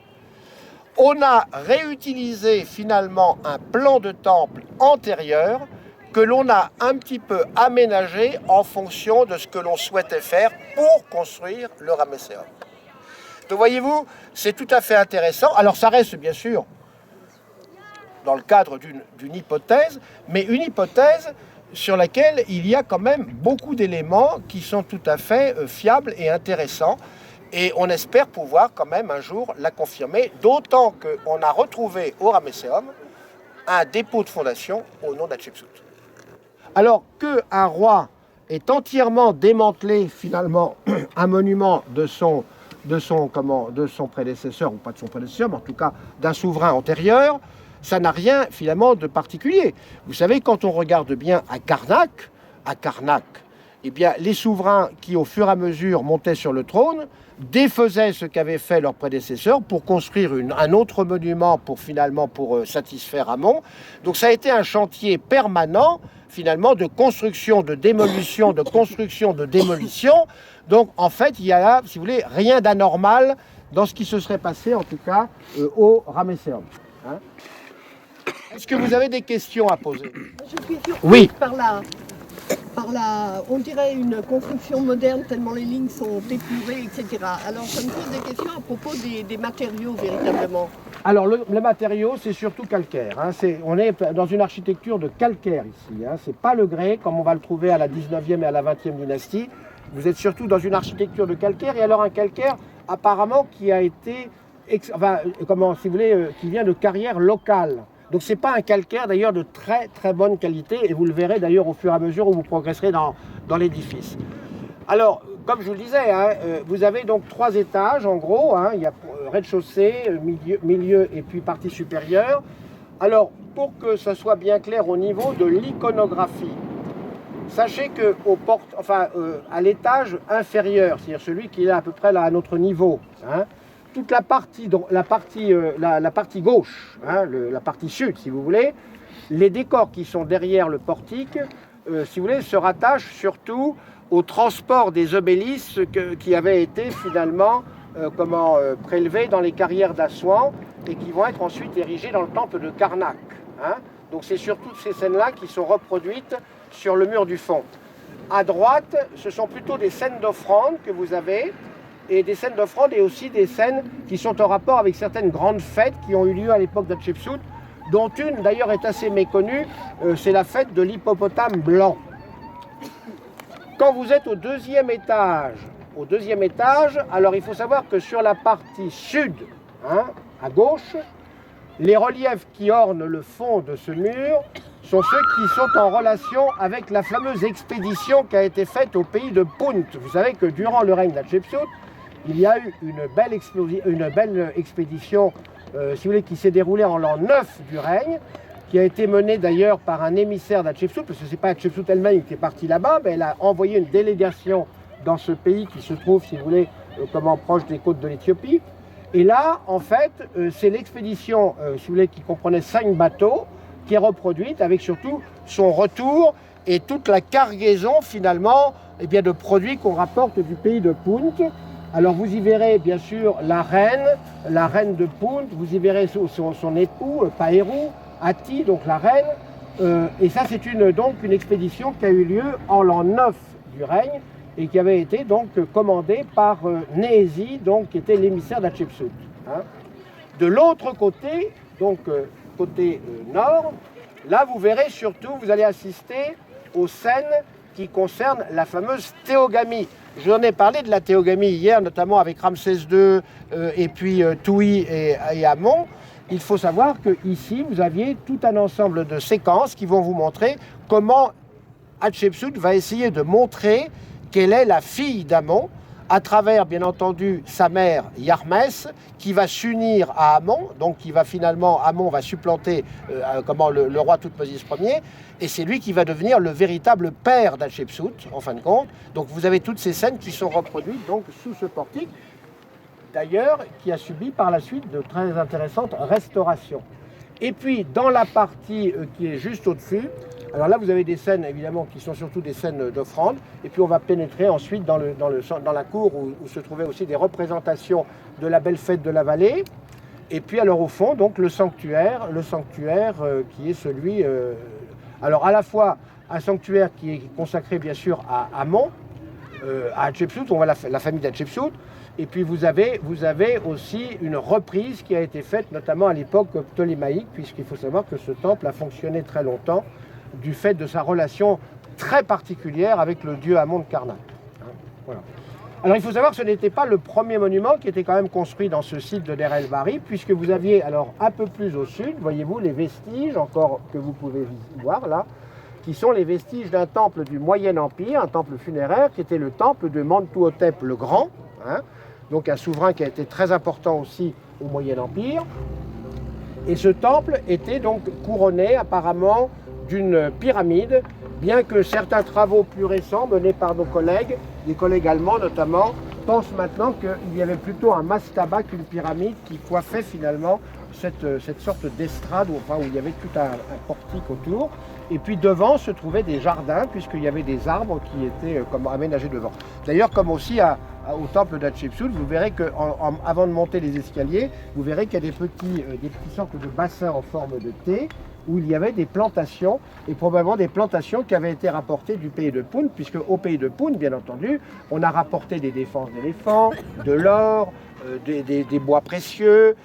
on a réutilisé finalement un plan de temple antérieur que l'on a un petit peu aménagé en fonction de ce que l'on souhaitait faire pour construire le Ramesséum. Donc voyez-vous, c'est tout à fait intéressant. Alors ça reste bien sûr dans le cadre d'une hypothèse, mais une hypothèse sur laquelle il y a quand même beaucoup d'éléments qui sont tout à fait fiables et intéressants. Et on espère pouvoir quand même un jour la confirmer, d'autant qu'on a retrouvé au Ramesséum un dépôt de fondation au nom d'Hatchepsout. Alors qu'un roi est entièrement démantelé finalement un monument de son prédécesseur, ou pas de son prédécesseur, mais en tout cas d'un souverain antérieur, ça n'a rien finalement de particulier. Vous savez, quand on regarde bien à Karnak, eh bien, les souverains qui au fur et à mesure montaient sur le trône défaisaient ce qu'avaient fait leurs prédécesseurs pour construire un autre monument pour satisfaire Amon. Donc ça a été un chantier permanent finalement de construction, de démolition, de construction, de démolition. Donc en fait, il y a là, si vous voulez, rien d'anormal dans ce qui se serait passé en tout cas au Ramesséum. Hein. Est-ce que vous avez des questions à poser? Je suis surprise Oui. par la, on dirait une construction moderne tellement les lignes sont épurées, etc. Alors ça me pose des questions à propos des matériaux véritablement. Alors le matériau, c'est surtout calcaire. Hein. On est dans une architecture de calcaire ici. Hein. C'est pas le grès comme on va le trouver à la 19e et à la 20e dynastie. Vous êtes surtout dans une architecture de calcaire, et alors un calcaire apparemment qui a été, si vous voulez, qui vient de carrières locales. Donc c'est pas un calcaire d'ailleurs de très très bonne qualité, et vous le verrez d'ailleurs au fur et à mesure où vous progresserez dans l'édifice. Alors, comme je vous le disais, hein, vous avez donc 3 étages en gros, hein, il y a rez-de-chaussée, milieu et puis partie supérieure. Alors, pour que ça soit bien clair au niveau de l'iconographie, sachez que à l'étage inférieur, c'est-à-dire celui qui est à peu près là à notre niveau, hein, toute la partie gauche, hein, la partie sud si vous voulez, les décors qui sont derrière le portique, si vous voulez, se rattachent surtout au transport des obélisques qui avaient été finalement prélevés dans les carrières d'Assouan et qui vont être ensuite érigés dans le temple de Karnak. Hein. Donc c'est surtout ces scènes-là qui sont reproduites sur le mur du fond. À droite, ce sont plutôt des scènes d'offrande que vous avez, et des scènes d'offrande et aussi des scènes qui sont en rapport avec certaines grandes fêtes qui ont eu lieu à l'époque d'Hatchepsout, dont une d'ailleurs est assez méconnue, c'est la fête de l'hippopotame blanc. Quand vous êtes au deuxième étage, alors il faut savoir que sur la partie sud, hein, à gauche, les reliefs qui ornent le fond de ce mur sont ceux qui sont en relation avec la fameuse expédition qui a été faite au pays de Punt. Vous savez que durant le règne d'Hatchepsout, il y a eu une belle expédition, si vous voulez, qui s'est déroulée en l'an 9 du règne, qui a été menée d'ailleurs par un émissaire d'Hatchepsout, parce que ce n'est pas Hatshepsut elle-même qui est partie là-bas, mais elle a envoyé une délégation dans ce pays qui se trouve, si vous voulez, proche des côtes de l'Éthiopie. Et là, en fait, c'est l'expédition, si vous voulez, qui comprenait 5 bateaux, qui est reproduite avec surtout son retour et toute la cargaison, finalement, eh bien, de produits qu'on rapporte du pays de Punt. Alors vous y verrez bien sûr la reine de Punt, vous y verrez son époux, Paérou, Hatti, donc la reine. Et ça c'est donc une expédition qui a eu lieu en l'an 9 du règne et qui avait été donc commandé par Néhésie, donc qui était l'émissaire d'Hatshepsut. Hein. De l'autre côté, donc côté nord, là vous verrez surtout, vous allez assister aux scènes qui concernent la fameuse théogamie. Je vous en ai parlé de la théogamie hier, notamment avec Ramsès II et puis Touy et Amon. Il faut savoir qu'ici, vous aviez tout un ensemble de séquences qui vont vous montrer comment Hatshepsut va essayer de montrer qu'elle est la fille d'Amon, à travers, bien entendu, sa mère Yarmès, qui va s'unir à Amon, donc qui va finalement, Amon va supplanter le roi Thoutmôsis Ier, et c'est lui qui va devenir le véritable père d'Hatshepsut, en fin de compte. Donc vous avez toutes ces scènes qui sont reproduites donc, sous ce portique, d'ailleurs, qui a subi par la suite de très intéressantes restaurations. Et puis, dans la partie qui est juste au-dessus, alors là, vous avez des scènes, évidemment, qui sont surtout des scènes d'offrande. Et puis, on va pénétrer ensuite dans la cour où se trouvaient aussi des représentations de la belle fête de la vallée. Et puis, alors, au fond, donc, le sanctuaire qui est celui... alors, à la fois, un sanctuaire qui est consacré, bien sûr, à Amon, à Hatshepsut, on voit la famille d'Hatshepsut. Et puis vous avez aussi une reprise qui a été faite notamment à l'époque ptolémaïque, puisqu'il faut savoir que ce temple a fonctionné très longtemps du fait de sa relation très particulière avec le dieu Amon de Karnak. Voilà. Alors il faut savoir que ce n'était pas le premier monument qui était quand même construit dans ce site de Deir el-Bahri, puisque vous aviez alors un peu plus au sud, voyez-vous, les vestiges encore que vous pouvez voir là, qui sont les vestiges d'un temple du Moyen Empire, un temple funéraire, qui était le temple de Mentuhotep le Grand, hein, donc un souverain qui a été très important aussi au Moyen Empire. Et ce temple était donc couronné apparemment d'une pyramide, bien que certains travaux plus récents menés par nos collègues, des collègues allemands notamment, pensent maintenant qu'il y avait plutôt un mastaba qu'une pyramide qui coiffait finalement cette sorte d'estrade où il y avait tout un portique autour. Et puis devant se trouvaient des jardins, puisqu'il y avait des arbres qui étaient aménagés devant. D'ailleurs, comme aussi au temple d'Hatshepsut, vous verrez qu'avant de monter les escaliers, vous verrez qu'il y a des petits sortes de bassins en forme de T, où il y avait des plantations, et probablement des plantations qui avaient été rapportées du pays de Poun, puisque au pays de Poun, bien entendu, on a rapporté des défenses d'éléphants, de l'or, des bois précieux,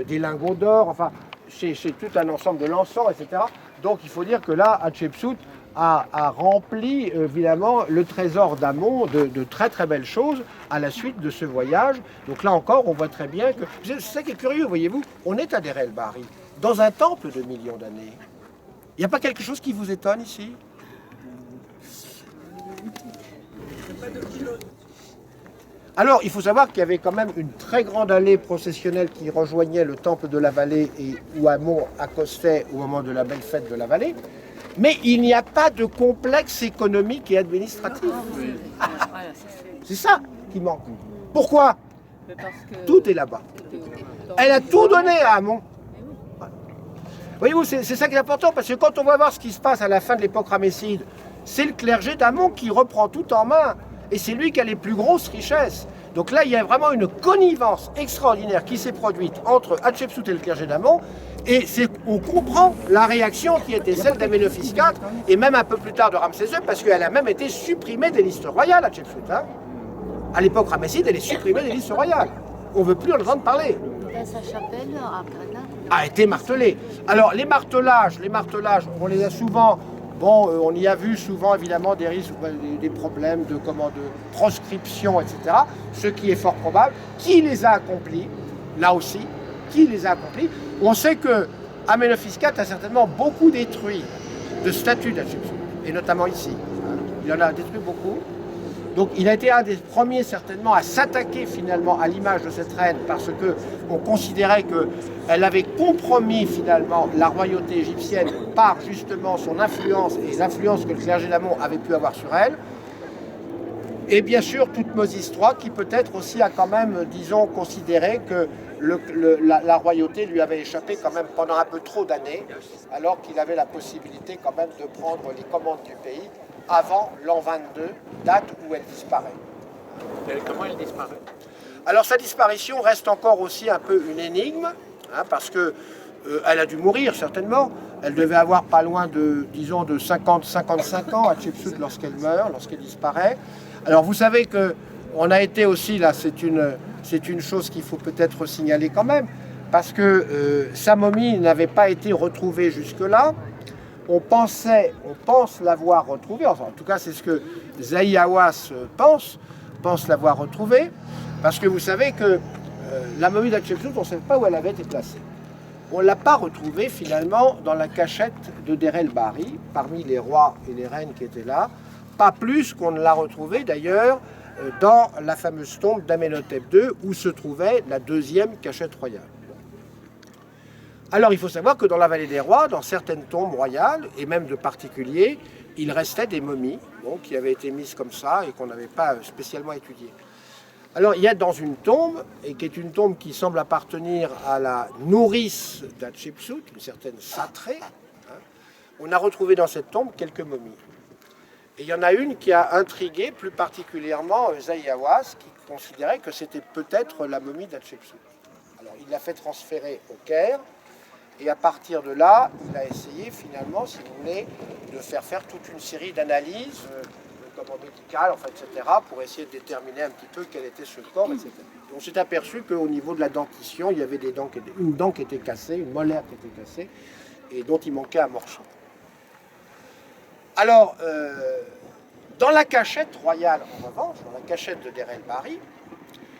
des lingots d'or, enfin, c'est tout un ensemble de l'encens, etc. Donc il faut dire que là, Hatshepsut a rempli évidemment le trésor d'Amon de très très belles choses à la suite de ce voyage. Donc là encore, on voit très bien que... C'est ça qui est curieux, voyez-vous, on est à Deir el-Bahri, dans un temple de millions d'années. Il n'y a pas quelque chose qui vous étonne ici? Alors, il faut savoir qu'il y avait quand même une très grande allée processionnelle qui rejoignait le temple de la vallée et où Amon accostait au moment de la belle fête de la vallée. Mais il n'y a pas de complexe économique et administratif. C'est ça qui manque. Pourquoi? Tout est là-bas. Elle a tout donné à Amon. Voyez-vous, c'est ça qui est important, parce que quand on va voir ce qui se passe à la fin de l'époque ramesside, c'est le clergé d'Amon qui reprend tout en main. Et c'est lui qui a les plus grosses richesses. Donc là, il y a vraiment une connivence extraordinaire qui s'est produite entre Hatshepsut et le clergé d'Amon. Et on comprend la réaction qui était celle d'Amenophis IV, et même un peu plus tard de Ramsès II, parce qu'elle a même été supprimée des listes royales, Hatshepsut. Hein. À l'époque ramesside, elle est supprimée des listes royales. On ne veut plus en entendre parler. Sa chapelle a été martelée. Alors, les martelages, on les a souvent... Bon, on y a vu souvent, évidemment, des risques, des problèmes de proscription, etc. Ce qui est fort probable. Qui les a accomplis? Là aussi, qui les a accomplis? On sait que Amenophis IV a certainement beaucoup détruit de statues d'Hatshepsut, et notamment ici. Il en a détruit beaucoup. Donc il a été un des premiers certainement à s'attaquer finalement à l'image de cette reine, parce qu'on considérait qu'elle avait compromis finalement la royauté égyptienne par justement son influence et l'influence que le clergé d'Amon avait pu avoir sur elle. Et bien sûr Thoutmôsis III qui peut-être aussi a quand même, disons, considéré que la royauté lui avait échappé quand même pendant un peu trop d'années, alors qu'il avait la possibilité quand même de prendre les commandes du pays avant l'an 22, date où elle disparaît. Et comment elle disparaît? Alors sa disparition reste encore aussi un peu une énigme, hein, parce que elle a dû mourir certainement. Elle devait avoir pas loin de, disons, de 50-55 ans, Hatshepsut, lorsqu'elle meurt, lorsqu'elle disparaît. Alors vous savez qu'on a été aussi, là c'est une chose qu'il faut peut-être signaler quand même, parce que sa momie n'avait pas été retrouvée jusque-là. On pense l'avoir retrouvée, enfin, en tout cas c'est ce que Zahi Hawass pense l'avoir retrouvée, parce que vous savez que la momie d'Hatshepsut, on ne sait pas où elle avait été placée. On ne l'a pas retrouvée finalement dans la cachette de Deir el-Bahri, parmi les rois et les reines qui étaient là, pas plus qu'on ne l'a retrouvée d'ailleurs dans la fameuse tombe d'Amenhotep II, où se trouvait la deuxième cachette royale. Alors il faut savoir que dans la vallée des rois, dans certaines tombes royales, et même de particuliers, il restait des momies qui avaient été mises comme ça et qu'on n'avait pas spécialement étudiées. Alors il y a dans une tombe, et qui est une tombe qui semble appartenir à la nourrice d'Hatshepsut, une certaine Satré, on a retrouvé dans cette tombe quelques momies. Et il y en a une qui a intrigué plus particulièrement Zahi Hawass, qui considérait que c'était peut-être la momie d'Hatshepsut. Alors il l'a fait transférer au Caire, et à partir de là, il a essayé finalement, si vous voulez, de faire toute une série d'analyses médicales, enfin, etc., pour essayer de déterminer un petit peu quel était ce corps, etc. Et on s'est aperçu qu'au niveau de la dentition, il y avait une dent qui était cassée, une molaire qui était cassée, et dont il manquait un morceau. Alors, dans la cachette royale, en revanche, dans la cachette de Deir el-Bahri,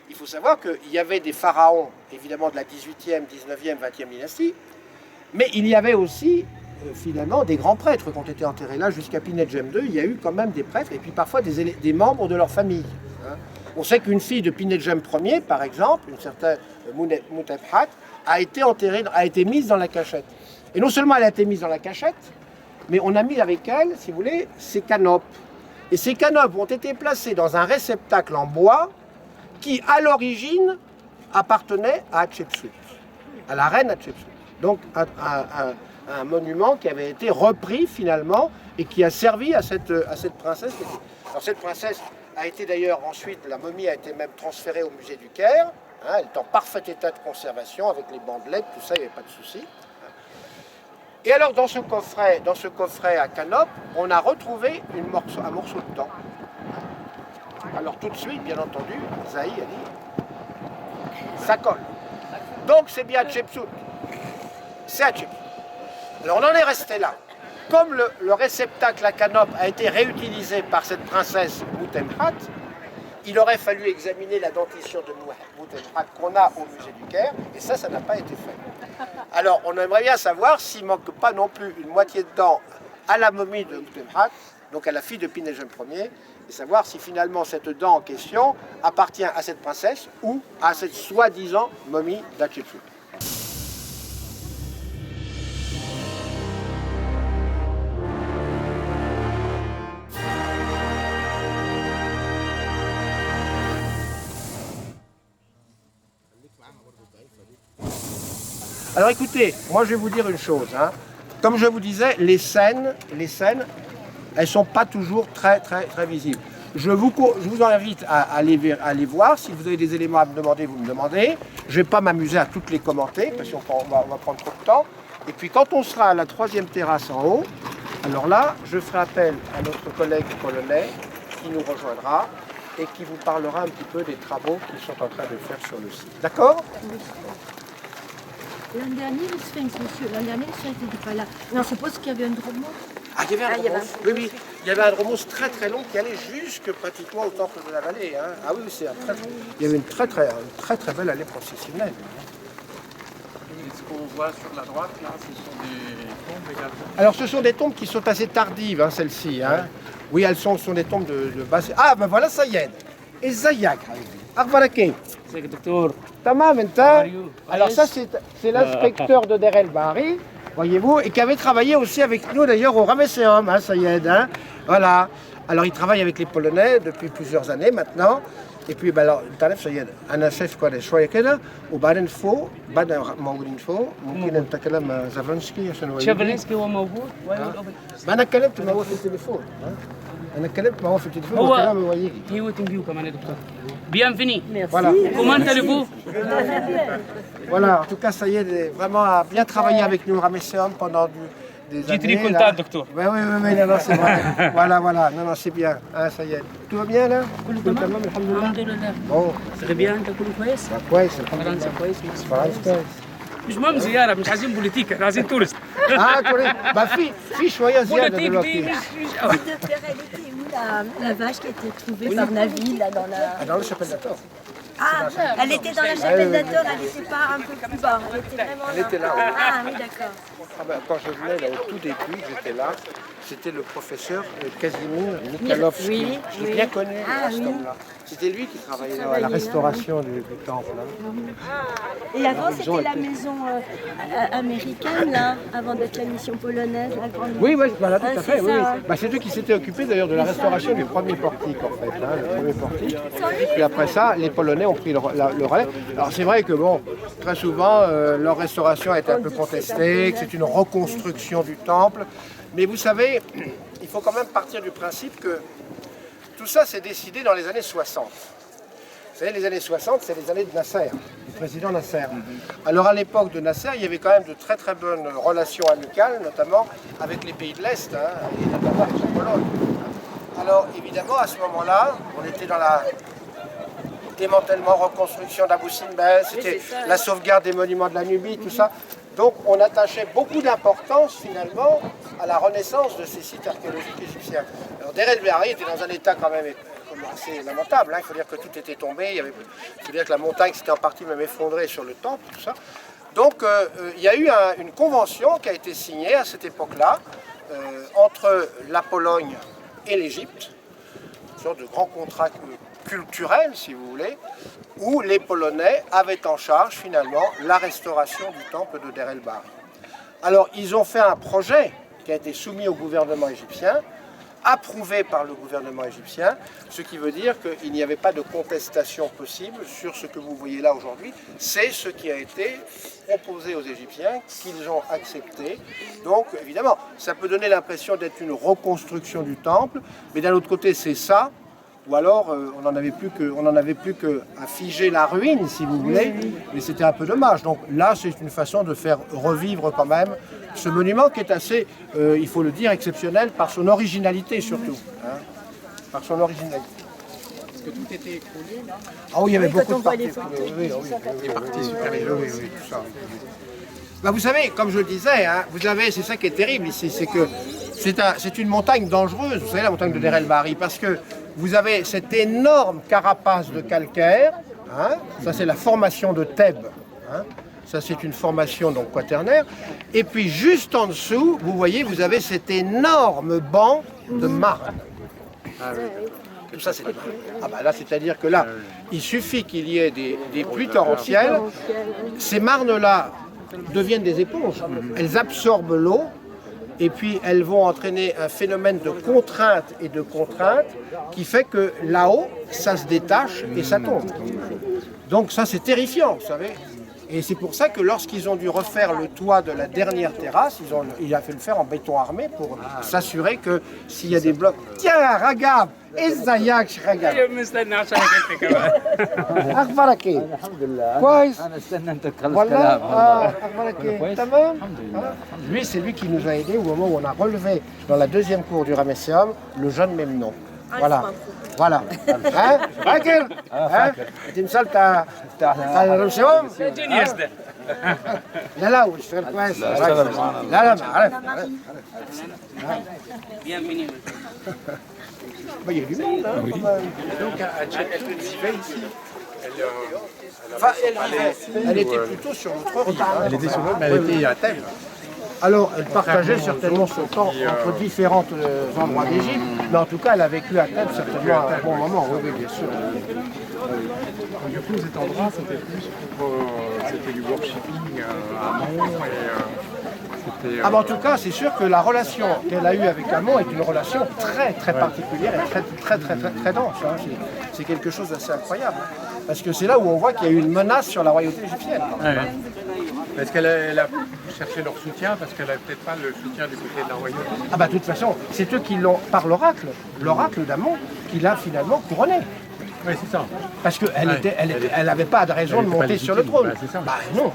il faut savoir qu'il y avait des pharaons, évidemment de la 18e, 19e, 20e dynastie, mais il y avait aussi, finalement, des grands prêtres qui ont été enterrés là jusqu'à Pinedjem II. Il y a eu quand même des prêtres, et puis parfois des membres de leur famille. On sait qu'une fille de Pinedjem Ier, par exemple, une certaine Muntefhat, a été mise dans la cachette. Et non seulement elle a été mise dans la cachette, mais on a mis avec elle, si vous voulez, ses canopes. Et ces canopes ont été placées dans un réceptacle en bois qui, à l'origine, appartenait à Hatshepsut, à la reine Hatshepsut. Donc un monument qui avait été repris finalement et qui a servi à cette princesse. Alors cette princesse a été d'ailleurs ensuite, la momie a été même transférée au musée du Caire. Elle est en parfait état de conservation avec les bandelettes, tout ça, il n'y avait pas de souci. Et alors dans ce coffret à canope, on a retrouvé un morceau de dent. Alors tout de suite, bien entendu, Zahi a dit, ça colle. Donc c'est bien Hatshepsut. C'est Hatshepsut. Alors on en est resté là. Comme le réceptacle à canope a été réutilisé par cette princesse Muntefhat, il aurait fallu examiner la dentition de Muntefhat qu'on a au musée du Caire, et ça n'a pas été fait. Alors on aimerait bien savoir s'il ne manque pas non plus une moitié de dent à la momie de Muntefhat, donc à la fille de Pinedjem Ier, et savoir si finalement cette dent en question appartient à cette princesse ou à cette soi-disant momie d'Hatshepsut. Alors écoutez, moi je vais vous dire une chose. Comme je vous disais, les scènes, elles ne sont pas toujours très visibles. Je vous invite à aller voir. Si vous avez des éléments à me demander, vous me demandez. Je ne vais pas m'amuser à toutes les commenter, parce qu'on va prendre trop de temps. Et puis quand on sera à la 3e terrasse en haut, alors là, je ferai appel à notre collègue polonais qui nous rejoindra et qui vous parlera un petit peu des travaux qu'ils sont en train de faire sur le site. D'accord ? L'an dernier, le Sphinx, monsieur, l'an dernier, le Sphinx n'était pas là. Mais on suppose qu'il y avait un dromos. Ah, il y avait un dromos. Oui. Il y avait un dromos très long qui allait jusque pratiquement au temple de la vallée. Ah oui, il y avait une très belle allée processionnelle. Et ce qu'on voit sur la droite, là, ce sont des tombes également. Alors, ce sont des tombes qui sont assez tardives, celles-ci. Oui, elles sont des tombes de base. Ah, ben voilà, ça y est. Et Zayak. Arbalake. C'est le docteur. Tamam, alors ça, c'est l'inspecteur de Deir el-Bahri, voyez-vous, et qui avait travaillé aussi avec nous d'ailleurs au Ramesséum, Sayed. Voilà. Alors il travaille avec les Polonais depuis plusieurs années maintenant. Et puis, alors, تعرف سيد أنا شايف كويس شوية كده وبعدين فوق بعد موجودين فوق ممكن نتكلم زافرنسكي عشان هو شافرنسكي هو موجود ما أنا اتكلمت معه في التليفون أنا اتكلمت معه في التليفون هو وكلامه هيجي هي ويتنج يو كمان يا دكتور bienvenue. Voilà. Comment allez-vous? Voilà, en tout cas, Sayed vraiment a bien travaillé avec nous au Ramesséum pendant des J'ai années. très content, docteur. Oui, non, c'est vrai. voilà, non, c'est bien. Ah, ça y est. Tout va bien là? كله Tout تمام؟ tamam, alhamdulillah. الحمد لله. Bon, صحي بيان انت كله كويس؟ كويس الحمد فرنسا لله. كويس مصر فرنسا كويس. كويس. مش مهم زياره مش عايزين بوليتيك احنا عايزين تورست. Ah, bah, في شوية زيادة بوليتيك دي دلوقتي. مش Elle était où la vache qui a été trouvée par Nabil là, dans la... Ah, dans le chapelle d'Ator. Ah, elle était dans la chapelle d'Ator, elle n'était pas un peu plus bas, elle était vraiment Elle était là, oui. Ah oui, d'accord. Ah ben, quand je venais là, au tout début, j'étais là, c'était le professeur Casimir Mikhailovski. Oui, Je l'ai oui. bien connu, Ah, cet oui. homme-là. C'était lui qui travaillait là, à la travaillait là, restauration du temple. Hein. Et avant, c'était la maison américaine, là, avant d'être la mission polonaise, la grande... Oui, voilà, tout Ah, à fait. c'est Oui, ça, oui. hein. Bah, c'est eux qui s'étaient occupés d'ailleurs de la restauration du premier portique, en fait. Hein, le premier portique. Puis après ça, les Polonais ont pris le relais. Alors c'est vrai que, bon, très souvent, leur restauration a été un peu contestée, que c'est une reconstruction du temple. Mais vous savez, il faut quand même partir du principe que tout ça s'est décidé dans les années 60. Vous savez, les années 60, c'est les années de Nasser, du président Nasser. Alors à l'époque de Nasser, il y avait quand même de très très bonnes relations amicales, notamment avec les pays de l'Est, hein, et notamment avec la Pologne. Alors évidemment, à ce moment-là, on était dans la démantèlement, reconstruction d'Abou Simbel, c'était la sauvegarde des monuments de la Nubie, tout ça. Donc on attachait beaucoup d'importance finalement à la renaissance de ces sites archéologiques égyptiens. Alors Deir el-Bahari était dans un état quand même assez lamentable, hein. Il faut dire que tout était tombé, il faut dire que la montagne s'était en partie même effondrée sur le temple, tout ça. Donc il y a eu une convention qui a été signée à cette époque-là entre la Pologne et l'Égypte, une sorte de grand contrat culturel, si vous voulez, où les Polonais avaient en charge finalement la restauration du temple de Deir el-Bahari. Alors ils ont fait un projet qui a été soumis au gouvernement égyptien, approuvé par le gouvernement égyptien, ce qui veut dire qu'il n'y avait pas de contestation possible sur ce que vous voyez là aujourd'hui. C'est ce qui a été proposé aux Égyptiens, qu'ils ont accepté. Donc évidemment, ça peut donner l'impression d'être une reconstruction du temple, mais d'un autre côté c'est ça, ou alors on n'en avait plus qu'à figer la ruine, si vous voulez, mais c'était un peu dommage. Donc là, c'est une façon de faire revivre quand même ce monument qui est assez, il faut le dire, exceptionnel par son originalité surtout. Hein, par son originalité. Est-ce que tout était écroulé là? Ah oui, il y avait beaucoup quand de on voit parties. les photos, Les parties supérieures. Oui, tout ça. Bah, vous savez, comme je le disais, hein, c'est ça qui est terrible ici, c'est que c'est une montagne dangereuse, vous savez, la montagne de Deir el-Bahari, parce que vous avez cette énorme carapace de calcaire, hein, ça c'est la formation de Thèbes, hein, ça c'est une formation donc quaternaire, et puis juste en dessous, vous voyez, vous avez cet énorme banc de marne. Tout ça c'est des marnes. Ah bah là, c'est-à-dire que là, il suffit qu'il y ait des pluies torrentielles, ces marnes-là deviennent des éponges, elles absorbent l'eau, et puis elles vont entraîner un phénomène de contrainte et de contrainte qui fait que là-haut, ça se détache et ça tombe. Donc ça c'est terrifiant, vous savez. Et c'est pour ça que lorsqu'ils ont dû refaire le toit de la dernière terrasse, il a fait le faire en béton armé pour s'assurer que s'il y a des blocs... Tiens, regarde, ازيك regarde. مستني عشان انت كمان. اخبارك ايه؟ كويس؟ انا استنى انت تخلص Voilà. كلام. اخبارك ايه؟ تمام؟ Lui, c'est lui qui nous a aidés au moment où on a relevé dans la deuxième cour du Ramesséum le jeune Memnon. Voilà. Voilà. Hein? فاكر؟ ها؟ التمثال بتاع الرمسيوم؟ جينيوس ده. لا واشتغل كويس. لا ما عارف. Bienvenue. Il y a du monde, hein? Donc elle vivait ici. Enfin, elle était plutôt sur notre rive. Elle était sur l'autre, mais elle était à Thèbes. Alors, elle partageait certainement son temps entre différents endroits d'Égypte, mais en tout cas, elle a vécu à Thèbes certainement à un bon moment, oui, bien sûr. Du coup, cet endroit, c'était plus pour... c'était du workshipping amont et... c'était... Ah, mais en tout cas, c'est sûr que la relation qu'elle a eue avec Amon est une relation très très particulière et très dense. Hein. C'est quelque chose d'assez incroyable. Parce que c'est là où on voit qu'il y a eu une menace sur la royauté égyptienne. Est-ce qu'elle a cherché leur soutien parce qu'elle n'avait peut-être pas le soutien du côté de la royauté? Ah bah de toute façon, c'est eux qui l'ont, par l'oracle d'Amon, qui l'a finalement couronné. Oui, c'est ça. Parce qu'elle n'avait pas de raison de monter sur le trône. Non,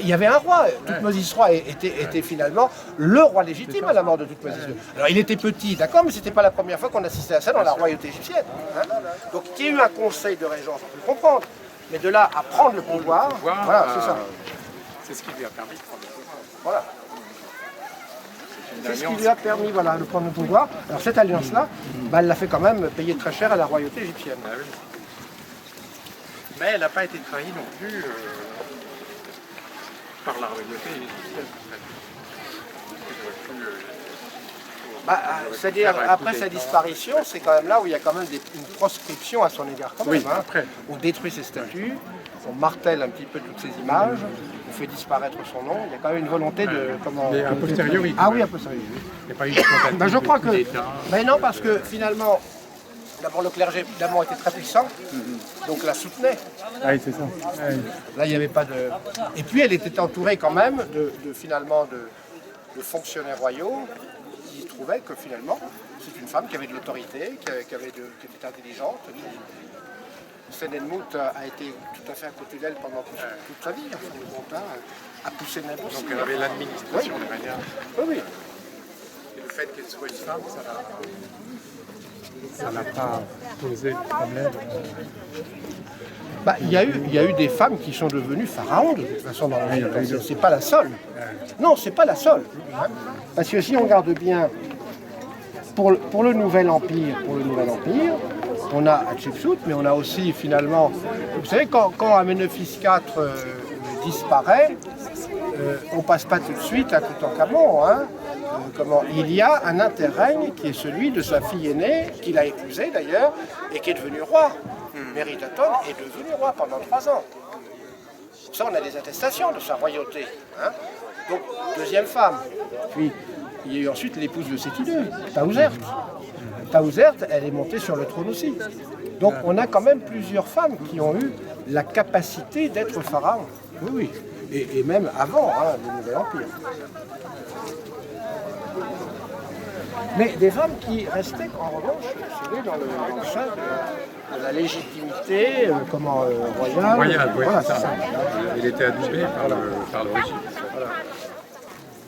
il y avait un roi. Thoutmôsis III était finalement le roi légitime à la mort de Thoutmôsis II. Alors il était petit, d'accord, mais c'était pas la première fois qu'on assistait à ça dans la royauté égyptienne. Hein. Donc qu'il y ait eu un conseil de régence, on peut le comprendre. Mais de là à prendre le pouvoir, voilà, c'est ça. C'est ce qui lui a permis de prendre le pouvoir. Voilà. C'est ce qui lui a permis de prendre le pouvoir. Alors cette alliance-là, elle l'a fait quand même payer très cher à la royauté égyptienne. Ah oui. Mais elle n'a pas été trahie non plus par la royauté égyptienne. C'est-à-dire, après sa disparition, c'est quand même là où il y a quand même une proscription à son égard. Quand même, après. On détruit ses statues, on martèle un petit peu toutes ces images, on fait disparaître son nom. Il y a quand même une volonté de... Mais a posteriori. Ah oui, a posteriori. Il n'y a pas eu de tentative Je crois que... d'État. Mais non, parce que finalement, d'abord le clergé évidemment était très puissant, donc la soutenait. Ah oui, c'est ça. Là, il n'y avait pas de... Et puis elle était entourée quand même finalement de fonctionnaires royaux qui trouvaient que finalement, c'est une femme qui avait de l'autorité, qui était intelligente. Senenmut a été tout à fait à côté d'elle pendant toute sa vie. A poussé n'importe Donc elle avait l'administration de manière. Oui. Et le fait qu'elle soit une femme, ça n'a pas posé de problème. Il y a eu des femmes qui sont devenues pharaons de toute façon dans la vie. C'est pas la seule. Non, c'est pas la seule. Hein. Parce que si on regarde bien, pour le Nouvel Empire, on a Hatshepsut, mais on a aussi finalement... Vous savez, quand Amenephis IV disparaît, on ne passe pas tout de suite à Toutankhamon. Hein. Il y a un interrègne qui est celui de sa fille aînée, qu'il a épousée d'ailleurs, et qui est devenu roi. Méridaton est devenu roi pendant 3 ans. Ça, on a des attestations de sa royauté. Hein. Donc, deuxième femme. Puis, il y a eu ensuite l'épouse de Séti II, Taouzert. Taouzert, elle est montée sur le trône aussi. Donc, on a quand même plusieurs femmes qui ont eu la capacité d'être pharaon. Oui. Et même avant le Nouvel Empire. Mais des femmes qui restaient, en revanche, dans le champ de la légitimité royale. Royale, oui, voilà, c'est ça. Il était adoubé par le régime. Voilà.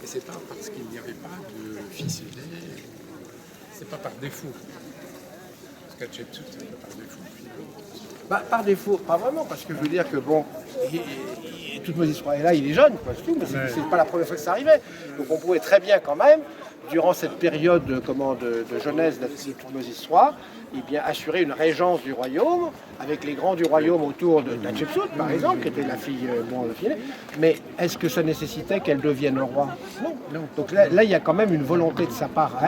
Et c'est pas parce qu'il n'y avait pas de fils aîné, c'est pas par défaut. Parce qu'Hatshepsut, c'est pas par défaut, finalement. Par défaut, pas vraiment, parce que je veux dire que Thoutmôsis III est là, il est jeune, quoi, c'est tout, mais c'est pas la première fois que ça arrivait. Donc on pouvait très bien quand même, durant cette période de jeunesse de Thoutmôsis III, assurer une régence du royaume, avec les grands du royaume autour de Hatshepsut, par exemple, qui était la fille fille aînée. Mais est-ce que ça nécessitait qu'elle devienne roi? Non. Donc là, il y a quand même une volonté de sa part,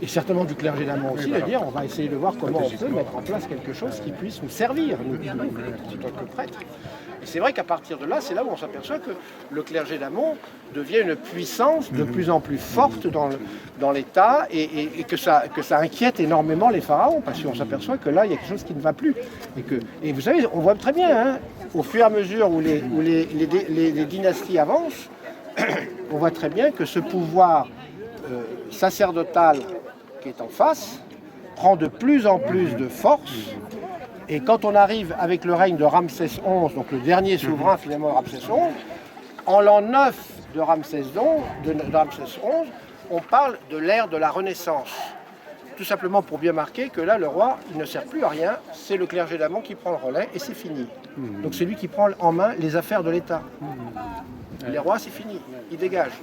et certainement du clergé d'amont aussi, de dire on va essayer de voir comment on peut mettre en place quelque chose qui puisse nous servir, nous, en tant que prêtres. Et c'est vrai qu'à partir de là, c'est là où on s'aperçoit que le clergé d'amont devient une puissance de plus en plus forte dans l'État et que ça inquiète énormément les pharaons, parce qu'on s'aperçoit que là, il y a quelque chose qui ne va plus. Et vous savez, on voit très bien, au fur et à mesure où les dynasties avancent, on voit très bien que ce pouvoir sacerdotal qui est en face prend de plus en plus de force. Et quand on arrive avec le règne de Ramsès XI, donc le dernier souverain finalement Ramsès XI, en l'an 9 de Ramsès XI, on parle de l'ère de la Renaissance. Tout simplement pour bien marquer que là, le roi, il ne sert plus à rien, c'est le clergé d'amont qui prend le relais et c'est fini. Donc c'est lui qui prend en main les affaires de l'État. Les rois, c'est fini, ils dégagent.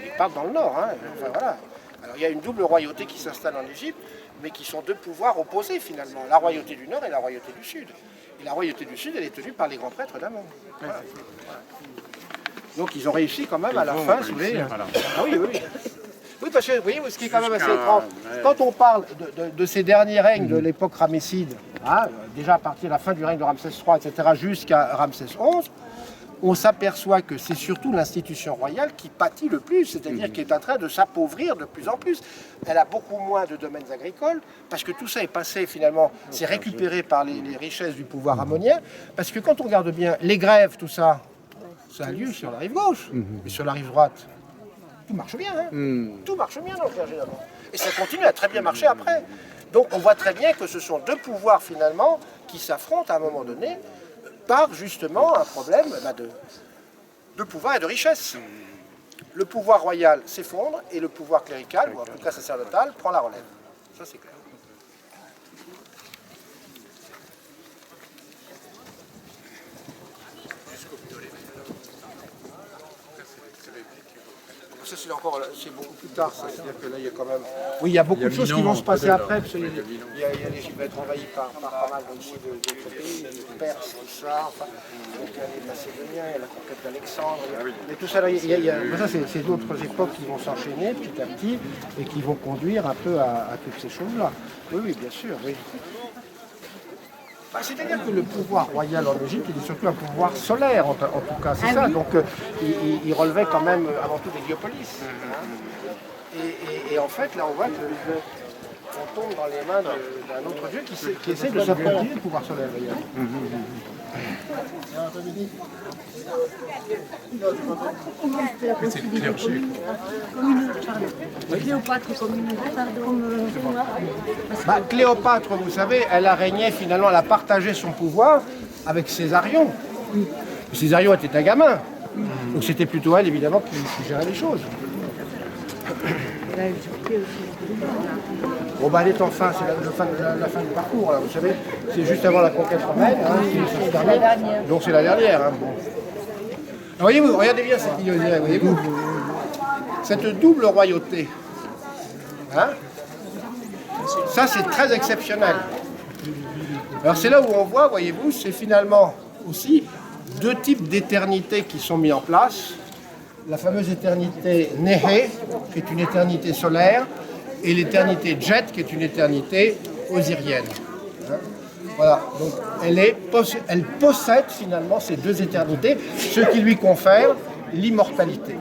Ils partent dans le nord, enfin voilà. Alors il y a une double royauté qui s'installe en Égypte, mais qui sont deux pouvoirs opposés finalement, la royauté du Nord et la royauté du Sud. Et la royauté du Sud, elle est tenue par les grands prêtres d'Amon. Voilà. Donc ils ont réussi quand même à la fin, si vous voulez. Voilà. Ah oui. Oui, parce que vous voyez, ce qui est quand même assez étrange, quand on parle de ces derniers règnes de l'époque ramesside, déjà à partir de la fin du règne de Ramsès III, etc., jusqu'à Ramsès XI, on s'aperçoit que c'est surtout l'institution royale qui pâtit le plus, c'est-à-dire qui est en train de s'appauvrir de plus en plus. Elle a beaucoup moins de domaines agricoles, parce que tout ça est passé finalement, c'est récupéré par les richesses du pouvoir ammonien, parce que quand on regarde bien, les grèves, tout ça, ça a lieu sur la rive gauche, mais sur la rive droite, tout marche bien, Tout marche bien dans le clergé d'amont. Et ça continue à très bien marcher après. Donc on voit très bien que ce sont deux pouvoirs finalement qui s'affrontent à un moment donné par justement un problème de pouvoir et de richesse. Le pouvoir royal s'effondre et le pouvoir clérical, ou en tout cas sacerdotal, prend la relève. Ça c'est clair. Ça c'est beaucoup plus tard, ça. C'est-à-dire que là il y a quand même... Oui, il y a beaucoup de choses qui vont se passer après, parce qu'il l'Égypte va être envahie par pas mal aussi d'autres pays, les Perses, tout ça, enfin, donc il y a les Macédoniens, il y a la conquête d'Alexandre, mais tout ça, ça c'est d'autres époques qui vont s'enchaîner petit à petit et qui vont conduire un peu à toutes ces choses-là. Oui, oui, bien sûr, oui. C'est-à-dire que le pouvoir royal en Égypte, il est surtout un pouvoir solaire, en tout cas, c'est ça. Donc, il relevait quand même avant tout des Diopolis. Hein. Et en fait, là, on voit qu'on tombe dans les mains d'un autre dieu qui essaie de s'approprier le pouvoir solaire, d'ailleurs. C'est clergé. Cléopâtre, vous savez, elle a régné finalement, elle a partagé son pouvoir avec Césarion. Césarion était un gamin, donc c'était plutôt elle évidemment qui gérait les choses. Bon bah elle est enfin, c'est la fin du parcours là, vous savez, c'est juste avant la conquête romaine, hein, donc c'est la dernière. Hein, bon. Voyez-vous, regardez bien cette illustration, voyez-vous, cette double royauté, hein, ça c'est très exceptionnel. Alors c'est là où on voit, voyez-vous, c'est finalement aussi deux types d'éternité qui sont mis en place. La fameuse éternité Néhé, qui est une éternité solaire, et l'éternité Djet, qui est une éternité osirienne. Voilà, donc elle possède finalement ces deux éternités, ce qui lui confère l'immortalité.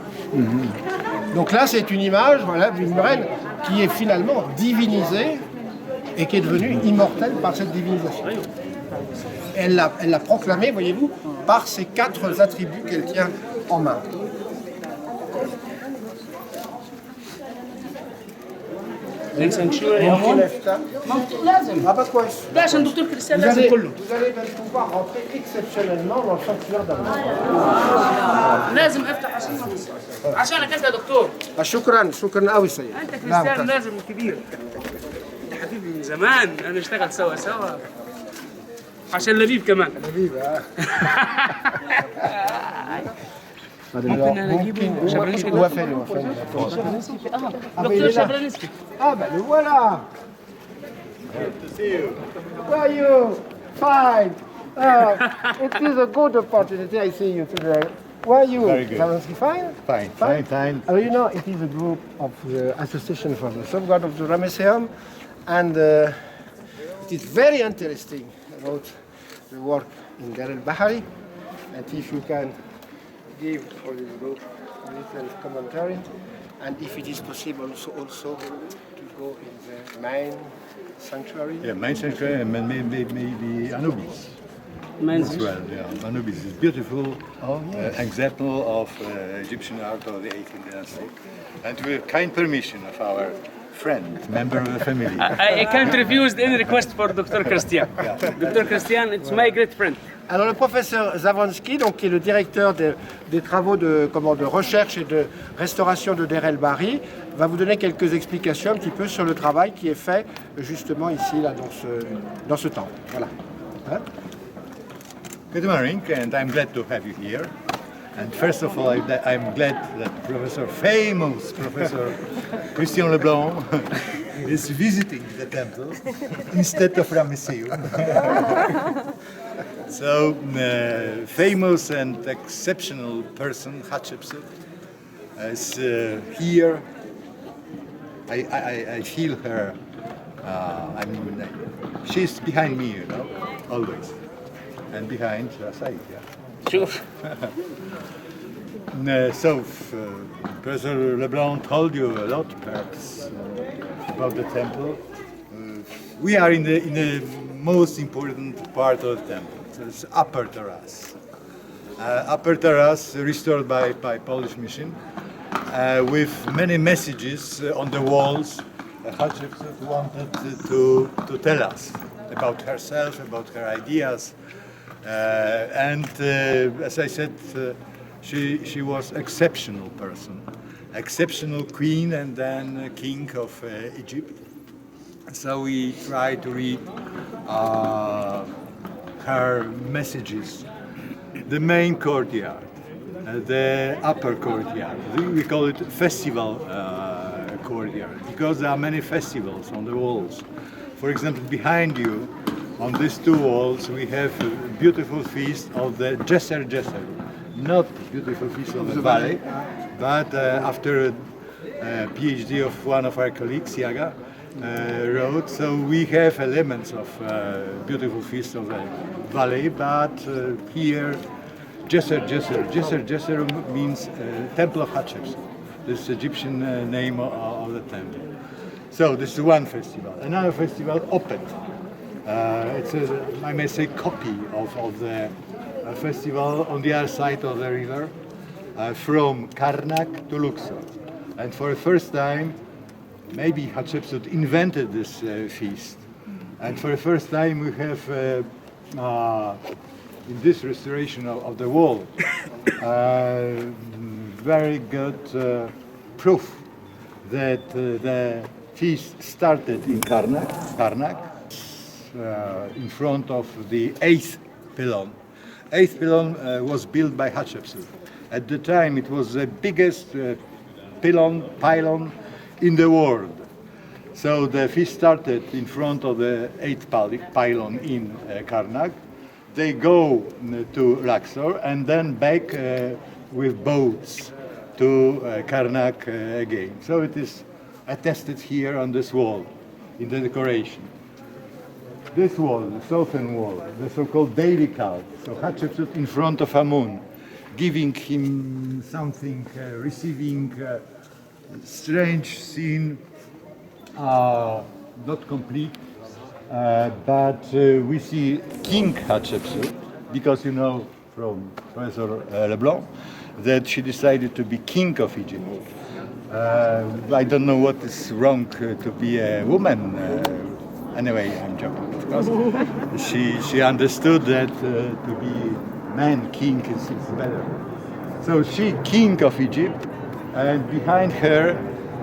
Donc là, c'est une image d'une reine qui est finalement divinisée et qui est devenue immortelle par cette divinisation. Elle l'a proclamée, voyez-vous, par ces 4 attributs qu'elle tient en main. عشان دكتور كريستيان Vous لازم allez كله pouvoir rentrer exceptionnellement dans le sanctuaire d'Amon. لازم افتح عشانك انت يا دكتور شكرا قوي سيد. انت كريستيان لازم كبير انت حبيبي من زمان انا اشتغل سوا عشان لبيب كمان لبيب ممكن نجيبه شبرنسكي هو فين دكتور شبرنسكي ben le voilà. How are you? Fine. It is a good opportunity I see you today. Where are you? Very good. Zablonski, fine? Fine. You know, it is a group of the Association for the Safeguard of the Ramesseum, and it is very interesting about the work in Dar el-Bahari, and if you can give for this group a little commentary, and if it is possible also to go in the main sanctuary. Yeah, main sanctuary and maybe Anubis as well. Yeah, Anubis is beautiful example of Egyptian art of the 18th dynasty, and with kind permission of our friend, member of the family. I can't refuse any request for Dr. Christian. Dr. Christian, it's my great friend. Alors le professeur Zavronsky, donc, qui est le directeur des travaux de recherche et de restauration de Der el-Bahari, va vous donner quelques explications un petit peu sur le travail qui est fait justement ici, là, dans ce temple. Voilà. Hein? Good morning, and I'm glad to have you here. And first of all, I'm glad that famous Professor Christian Leblanc is visiting the temple instead of Ramesseum. So, famous and exceptional person, Hatshepsut, is here. I feel her. She's behind me, you know, always. And behind Said, yeah. شوف So, Professor Leblanc told you a lot, perhaps, about the temple. We are in the most important part of the temple. So it's upper terrace. Upper terrace restored by Polish mission, with many messages on the walls Hatshepsut wanted to tell us about herself, about her ideas. And as I said, she was exceptional person, exceptional queen and then king of Egypt. So we try to read her messages. The main courtyard, the upper courtyard, we call it festival courtyard because there are many festivals on the walls. For example, behind you, on these two walls, we have a beautiful feast of the Djeser Djeser, not beautiful feast of the valley, but after a PhD of one of our colleagues, Yaga, wrote, so we have elements of beautiful feast of the valley, but here, Djeser Djeser, Djeser Djeser means Temple of Hatshepsut, this Egyptian name of the temple. So this is one festival. Another festival, Opet. It's a, I may say, copy of the festival on the other side of the river, from Karnak to Luxor. And for the first time, maybe Hatshepsut invented this feast. And for the first time we have, in this restoration of the wall, very good proof that the feast started in Karnak, in front of the 8th pylon. 8th pylon was built by Hatshepsut. At the time it was the biggest pylon in the world. So the feast started in front of the 8th pylon in Karnak. They go to Luxor and then back with boats to Karnak again. So it is attested here on this wall, in the decoration. This wall, the southern wall, the so-called daily cult. So Hatshepsut in front of Amun, giving him something, receiving strange scene, not complete, but we see King Hatshepsut, because you know from Professor Leblanc that she decided to be king of Egypt. I don't know what is wrong to be a woman. Anyway, I'm joking, of course. She understood that to be man king is better. So she king of Egypt, and behind her,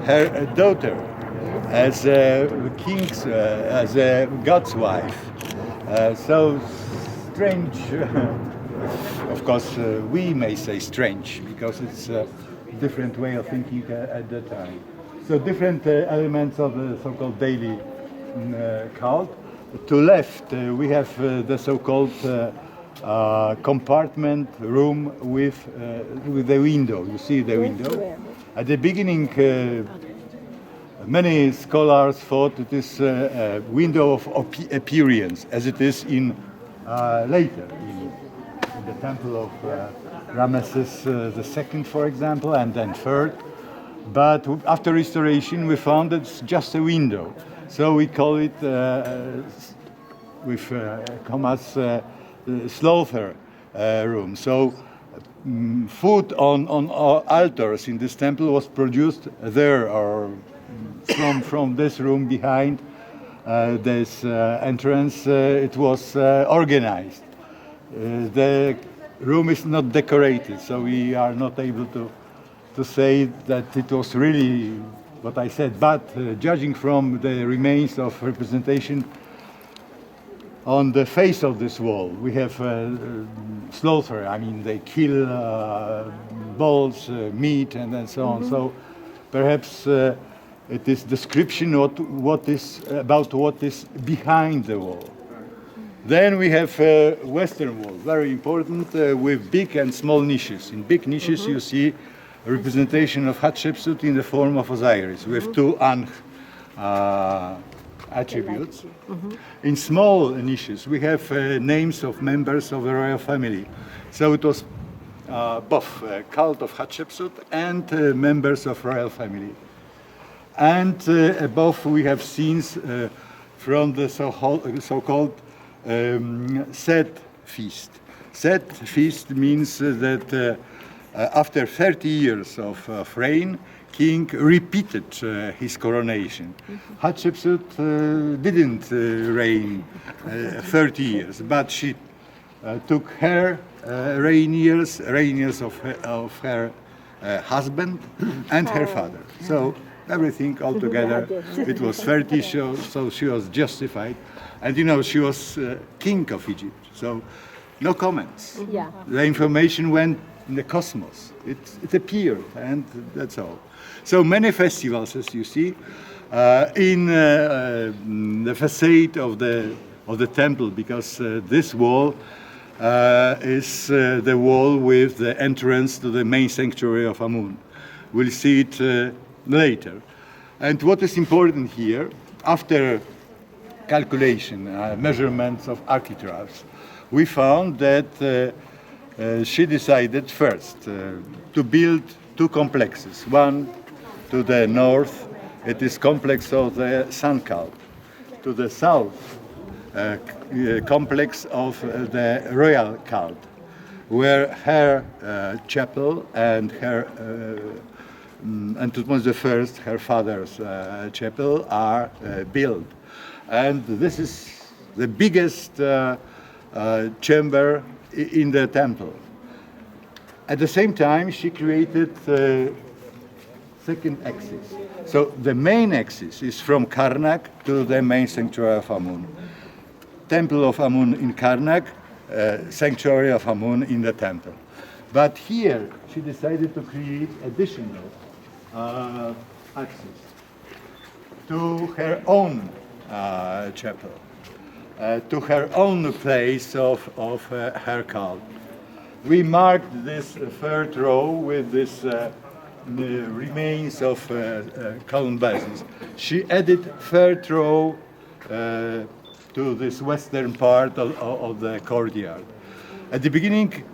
her daughter as a king's, as a god's wife. So strange. Of course, we may say strange because it's a different way of thinking at the time. So different elements of the so-called daily cult. To left, we have the so-called compartment room with the window. You see the window. At the beginning, many scholars thought it is a window of appearance, as it is in later in the temple of Ramesses II, for example, and then third. But after restoration, we found it's just a window. So we call it, with commas, slaughter room. So food on altars in this temple was produced there, or from this room behind this entrance. It was organized. The room is not decorated, so we are not able to say that it was really what I said, but judging from the remains of representation on the face of this wall, we have slaughter. I mean, they kill bulls, meat, and then so on. So perhaps it is description what is behind the wall. Then we have western wall, very important, with big and small niches. In big niches, you see a representation of Hatshepsut in the form of Osiris, with two Ankh attributes. In small niches, we have names of members of the royal family. So it was both cult of Hatshepsut and members of royal family. And above we have scenes from the so-called Set feast. Set feast means that after 30 years of rain, king repeated his coronation. Hatshepsut didn't reign 30 years, but she took her reign years of her husband and her father. So everything altogether, it was 30, so she was justified. And you know, she was king of Egypt, so no comments. Yeah. The information went in the cosmos. It appeared, and that's all. So many festivals, as you see, in the facade of the temple, because this wall is the wall with the entrance to the main sanctuary of Amun. We'll see it later. And what is important here, after calculation, measurements of architraves, we found that she decided first to build two complexes. One to the north, it is complex of the sun cult. To the south, complex of the royal cult, where her chapel and her and Thutmose I, her father's chapel, are built. And this is the biggest chamber in the temple. At the same time, she created the second axis. So the main axis is from Karnak to the main sanctuary of Amun. Temple of Amun in Karnak, sanctuary of Amun in the temple. But here, she decided to create additional axis to her own chapel, to her own place of her cult. We marked this third row with this remains of column bases. She added third row to this western part of the courtyard. At the beginning,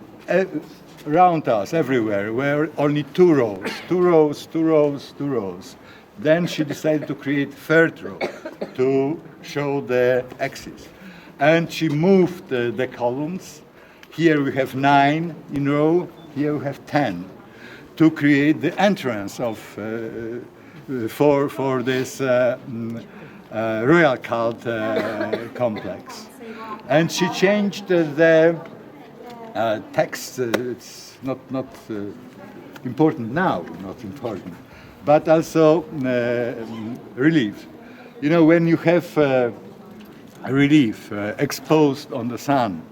around us, everywhere, were only two rows, two rows, two rows, two rows. Then she decided to create third row to show the axis. And she moved the columns. Here we have 9 in row, here we have 10, to create the entrance of for this royal cult complex. And she changed the text. It's not important now, not important, but also relief. You know, when you have relief exposed on the sun,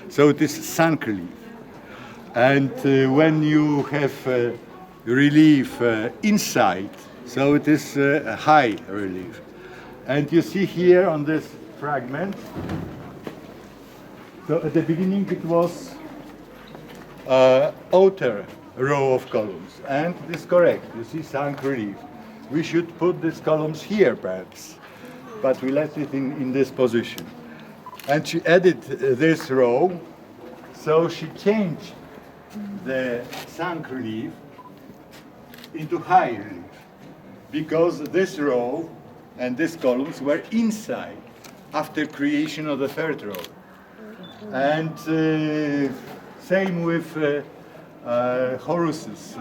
so it is sunk relief. And when you have relief inside, so it is high relief. And you see here on this fragment, so at the beginning it was outer row of columns, and it is correct, you see sunk relief. We should put these columns here perhaps, but we left it in this position. And she added this row, so she changed the sunk relief into high relief, because this row and these columns were inside after creation of the third row. And same with Horus's.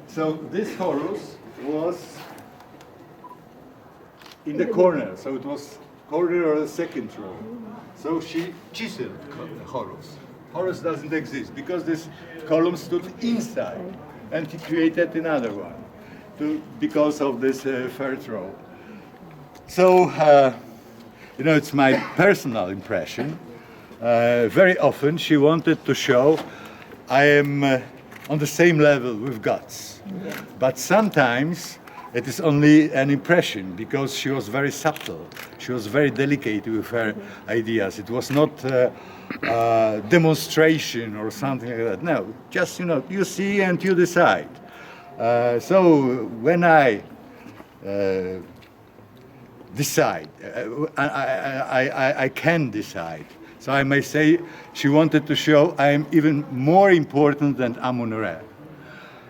So this Horus was in the corner, so it was corner of the second row. So she chiseled Horus. Horus doesn't exist because this column stood inside, and he created another one because of this third row. So, you know, it's my personal impression. Very often she wanted to show I am on the same level with gods. But sometimes it is only an impression, because she was very subtle. She was very delicate with her ideas. It was not a demonstration or something like that. No, just, you know, you see and you decide. So when I decide, I can decide. So I may say she wanted to show I am even more important than Amun-Re.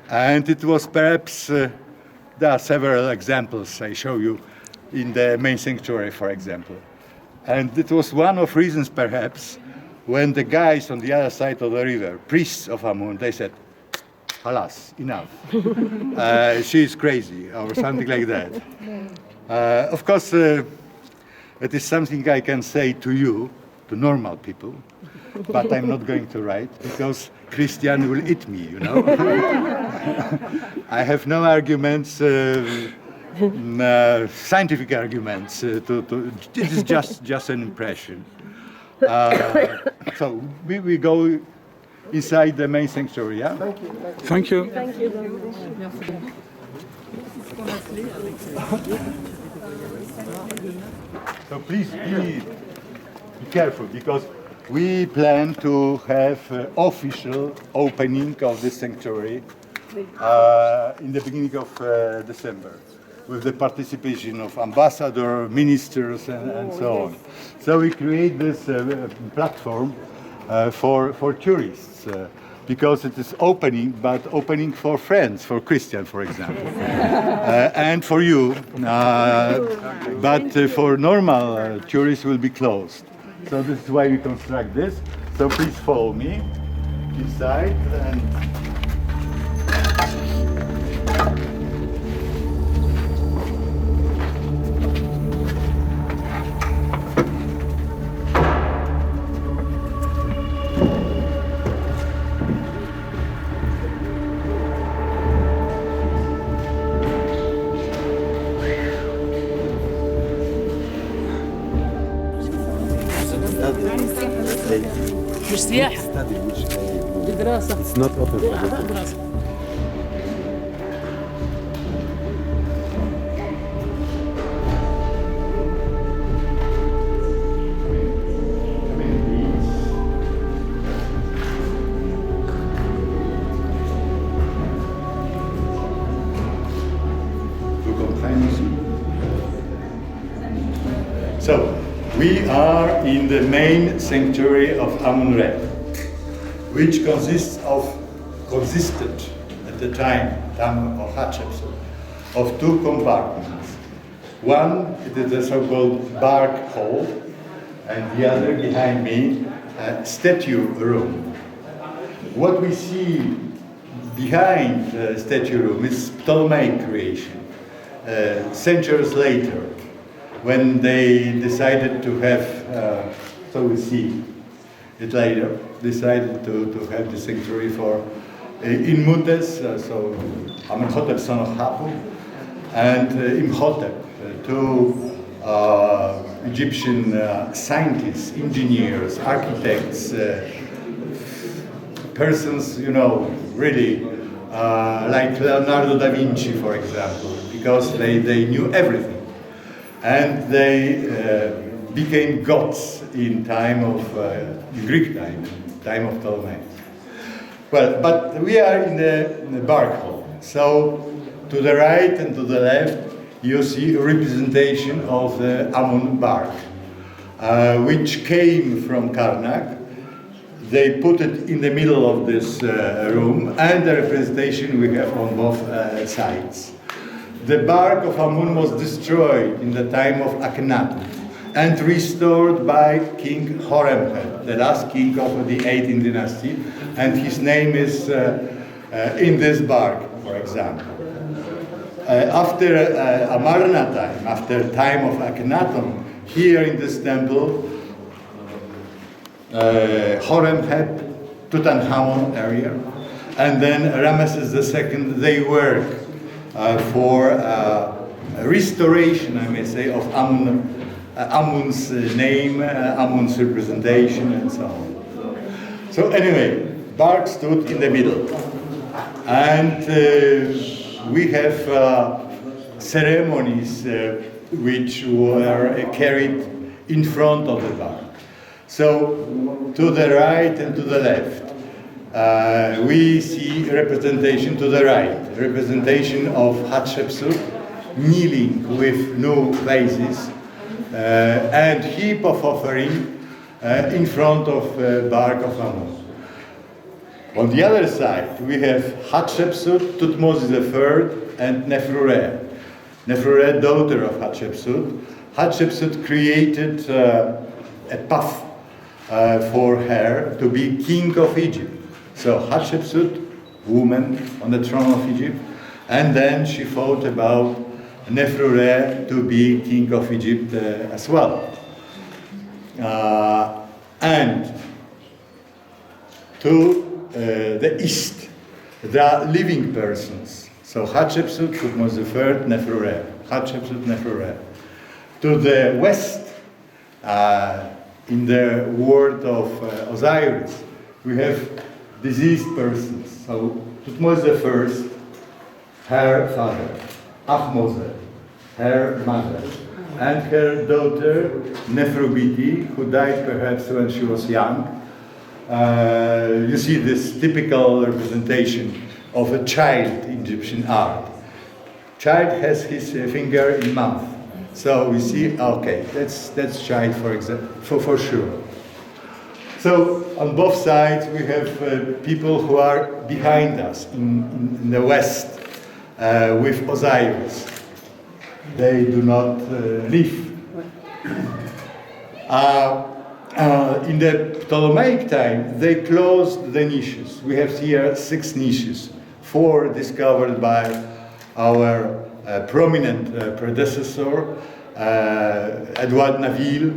And it was perhaps, there are several examples I show you in the main sanctuary, for example. And it was one of reasons perhaps when the guys on the other side of the river, priests of Amun, they said, Alas, enough. She is crazy, or something like that. Of course, it is something I can say to you, to normal people, but I'm not going to write, because Christian will eat me, you know. I have no arguments, scientific arguments. This is just an impression. So we go inside the main sanctuary, yeah? Thank you. Thank you. So please be careful, because we plan to have official opening of the sanctuary in the beginning of December, with the participation of ambassadors, ministers, and so on. So we create this platform for tourists, because it is opening, but opening for friends, for Christian, for example, and for you, but for normal tourists will be closed. So this is why we construct this. So please follow me inside. And مش سياحة دي دراسة. It's not open. دراسة. So, we are in the main sanctuary of Amun-Re, which consisted at the time, of Hatshepsut, of two compartments. One, it is the so-called bark hall, and the other, behind me, a statue room. What we see behind the statue room is Ptolemaic creation, centuries later, when they decided to have, so we see it later, decided to have the sanctuary for Inmutes, so Amenhotep, son of Hapu, and Imhotep, two Egyptian scientists, engineers, architects, persons, you know, really like Leonardo da Vinci, for example, because they knew everything. And they became gods in time of Greek time of Ptolemy. Well, but we are in the bark hall. So to the right and to the left, you see a representation of the Amun bark, which came from Karnak. They put it in the middle of this room, and the representation we have on both sides. The bark of Amun was destroyed in the time of Akhenaten and restored by King Horemheb, the last king of the 18th dynasty, and his name is in this bark, for example. After Amarna time, after time of Akhenaten, here in this temple, Horemheb, Tutankhamun area, and then Ramesses II, they work for restoration, I may say, of Amun's name, Amun's representation, and so on. So anyway, bark stood in the middle, and we have ceremonies which were carried in front of the bark. So to the right and to the left, we see representation to the right, representation of Hatshepsut kneeling with no vases and heap of offering in front of bark of Amun. On the other side, we have Hatshepsut, Thutmose III, and Neferure. Neferure, daughter of Hatshepsut. Hatshepsut created a path for her to be king of Egypt. So Hatshepsut woman on the throne of Egypt, and then she thought about Neferure to be king of Egypt as well. And to the east, there are living persons. So Hatshepsut, Thutmose III, Neferure. Hatshepsut, Neferure. To the west, in the world of Osiris, we have deceased persons. So Thutmose I, her father, Ahmose, her mother, and her daughter Neferubiti, who died perhaps when she was young. You see this typical representation of a child in Egyptian art. Child has his finger in mouth. So we see, okay, that's child for example, for sure. So on both sides we have people who are behind us in the west with Osiris. They do not live. In the Ptolemaic time, they closed the niches. We have here 6 niches, 4 discovered by our prominent predecessor, Edouard Naville,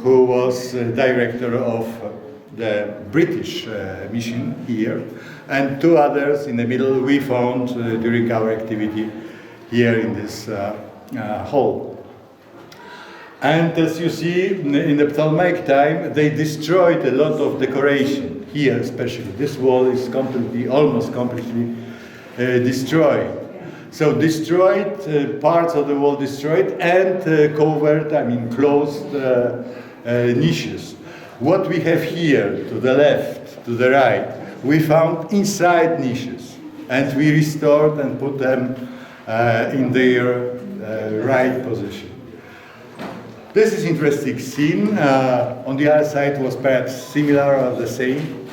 who was director of the British mission here, and 2 others in the middle we found during our activity here in this hall. And as you see, in the Ptolemaic time, they destroyed a lot of decoration, here especially. This wall is almost completely destroyed. So destroyed, parts of the wall destroyed, and covered, closed niches. What we have here, to the left, to the right, we found inside niches, and we restored and put them in their right position. This is interesting scene. On the other side was perhaps similar or the same.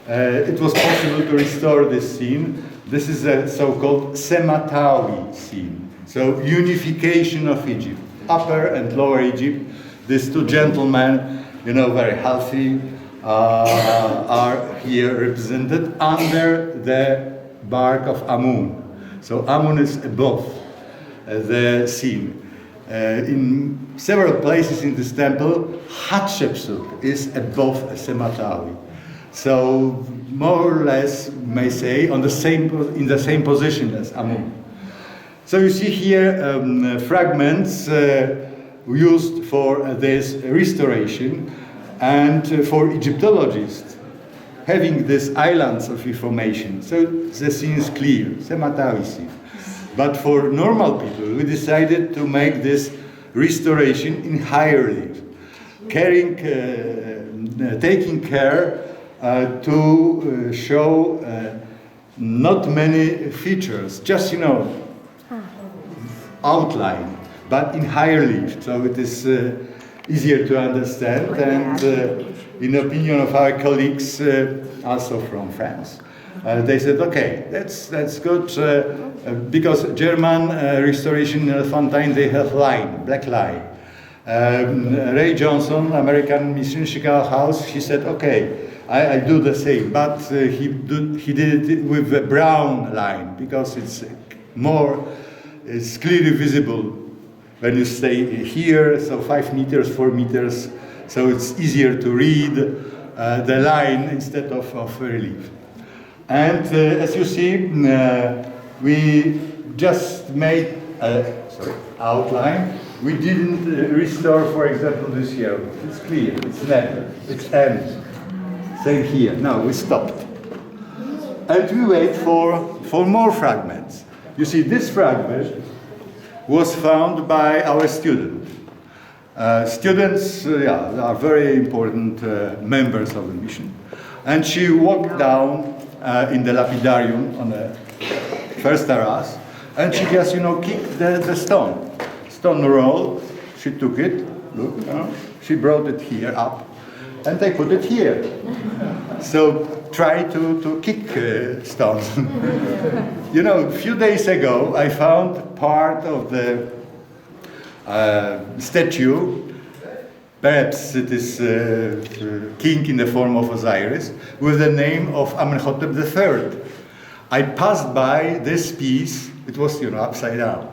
It was possible to restore this scene. This is a so-called Sematawi scene. So unification of Egypt, Upper and Lower Egypt. These 2 gentlemen, very healthy, are here represented under the bark of Amun. So Amun is above the scene. In several places in this temple, Hatshepsut is above Sematawi. So more or less, may say, in the same position as Amun. So you see here fragments used for this restoration, and for Egyptologists having these islands of information. So the scene is clear, Sematawi scene. But for normal people, we decided to make this restoration in higher relief, taking care to show not many features, just outline, but in higher relief, so it is easier to understand. And in opinion of our colleagues, also from France, they said, okay, that's good, because German restoration in Elephantine, they have black line. Ray Johnson, American mission Chicago House, he said, okay, I do the same, but he did it with a brown line, because it's clearly visible when you stay here, so 5 meters, 4 meters, so it's easier to read the line instead of relief. And as you see, we just made outline. We didn't restore, for example, this here. It's clear, it's level, it's end. Same here. Now we stopped. And we wait for more fragments. You see, this fragment was found by our student. Students are very important members of the mission. And she walked down in the lapidarium on the first terrace, and she just, kicked the stone roll. She took it, look, she brought it here up, and they put it here. So try to kick stones. A few days ago, I found part of the statue. Perhaps it is king in the form of Osiris, with the name of Amenhotep III. I passed by this piece, it was, upside down,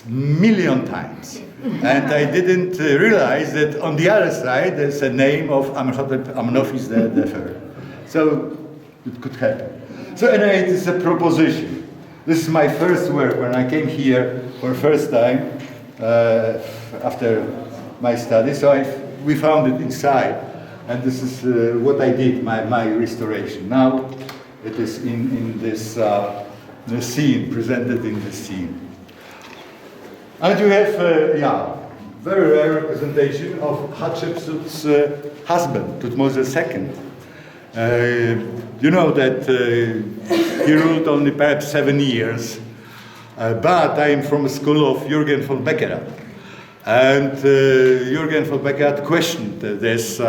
million times. And I didn't realize that on the other side there's a name of Amenhotep Amenophis III. So it could happen. So anyway, it is a proposition. This is my first work when I came here for the first time after my study. So we found it inside. And this is what I did, my restoration. Now it is in this the scene, presented in the scene. And you have, very rare representation of Hatshepsut's husband, Thutmose II. You know that he ruled only perhaps 7 years, but I am from a school of Jürgen von Beckerath. And Jürgen von Beckerath questioned this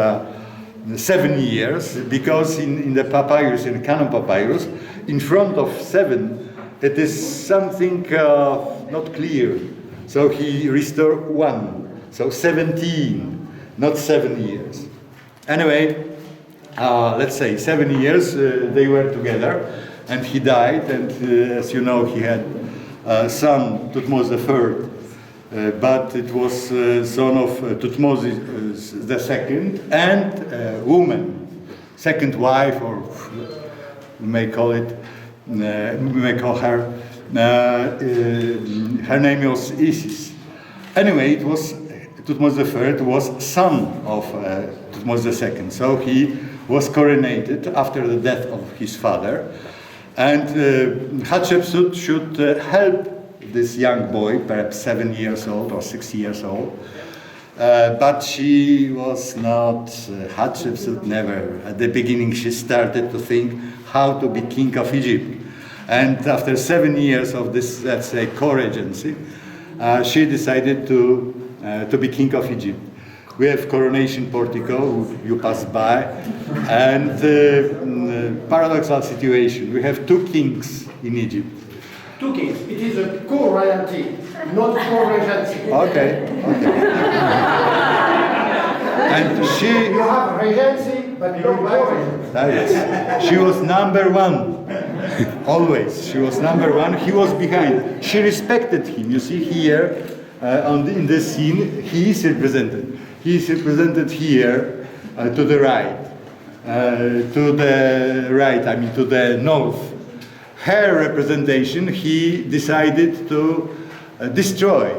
7 years, because in the papyrus, in the Canon papyrus, in front of 7, it is something not clear. So he restored 1, so 17, not 7 years. Anyway, let's say 7 years they were together, and he died, and as you know, he had a son, Thutmose III, but it was son of Thutmose II and a woman, second wife, or we may call it, we may call her. Her name was Isis. Anyway, it was Thutmose III was son of Thutmose II, so he was coronated after the death of his father, and Hatshepsut should help this young boy, perhaps 7 years old or 6 years old, but she was not Hatshepsut. Never. At the beginning, she started to think how to be king of Egypt. And after 7 years of this, let's say, co-regency, she decided to be king of Egypt. We have coronation portico, you pass by, and paradoxal situation. We have 2 kings in Egypt. 2 kings. It is a co-royalty, not co-regency. Okay. And she... You have regency, but no co-regency. Yes. She was number 1. Always. She was number 1. He was behind. She respected him. You see here, in this scene, he is represented. He is represented here to the right. To the north. Her representation, he decided to destroy.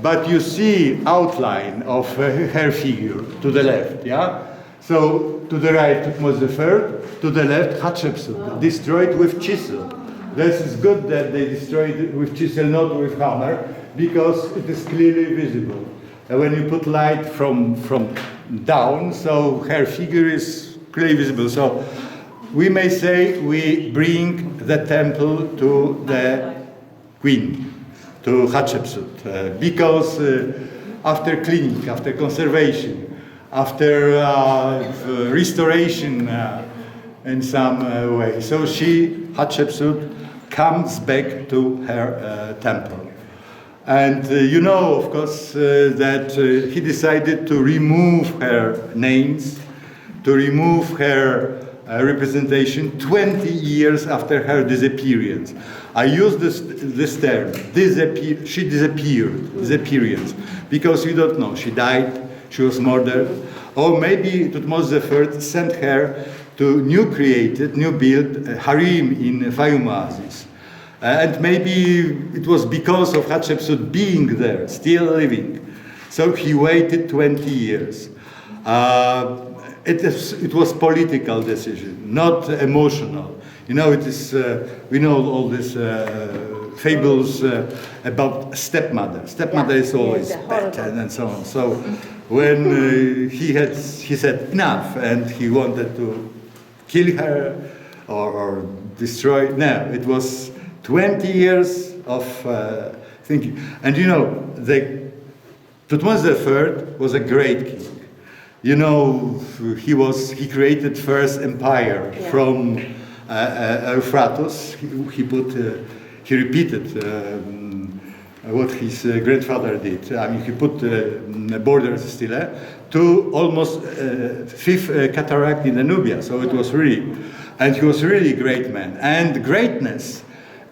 But you see outline of her figure to the left, yeah? So to the right Thutmose III, to the left Hatshepsut, destroyed with chisel. This is good that they destroyed it with chisel, not with hammer, because it is clearly visible. And when you put light from down, so her figure is clearly visible. So we may say we bring the temple to the queen, to Hatshepsut, because after cleaning, after conservation, after restoration in some way, so Hatshepsut, comes back to her temple. And you know, of course, that he decided to remove her names, to remove her representation 20 years after her disappearance. I use this term, she disappearance, because you don't know, she died, she was murdered, or maybe Thutmose III sent her to new built harem in Fayum Oasis. And maybe it was because of Hatshepsut being there, still living. So he waited 20 years. It was political decision, not emotional. You know, it is. We know all these fables about stepmother. Stepmother is always bad and so on. So when he said enough, and he wanted to kill her or destroy. No, it was 20 years of thinking. And you know, Thutmose III was a great king. You know, he created first empire from Euphrates. He repeated what his grandfather did. I mean, he put borders still to almost fifth cataract in the Nubia. So it was really And he was really a great man. And greatness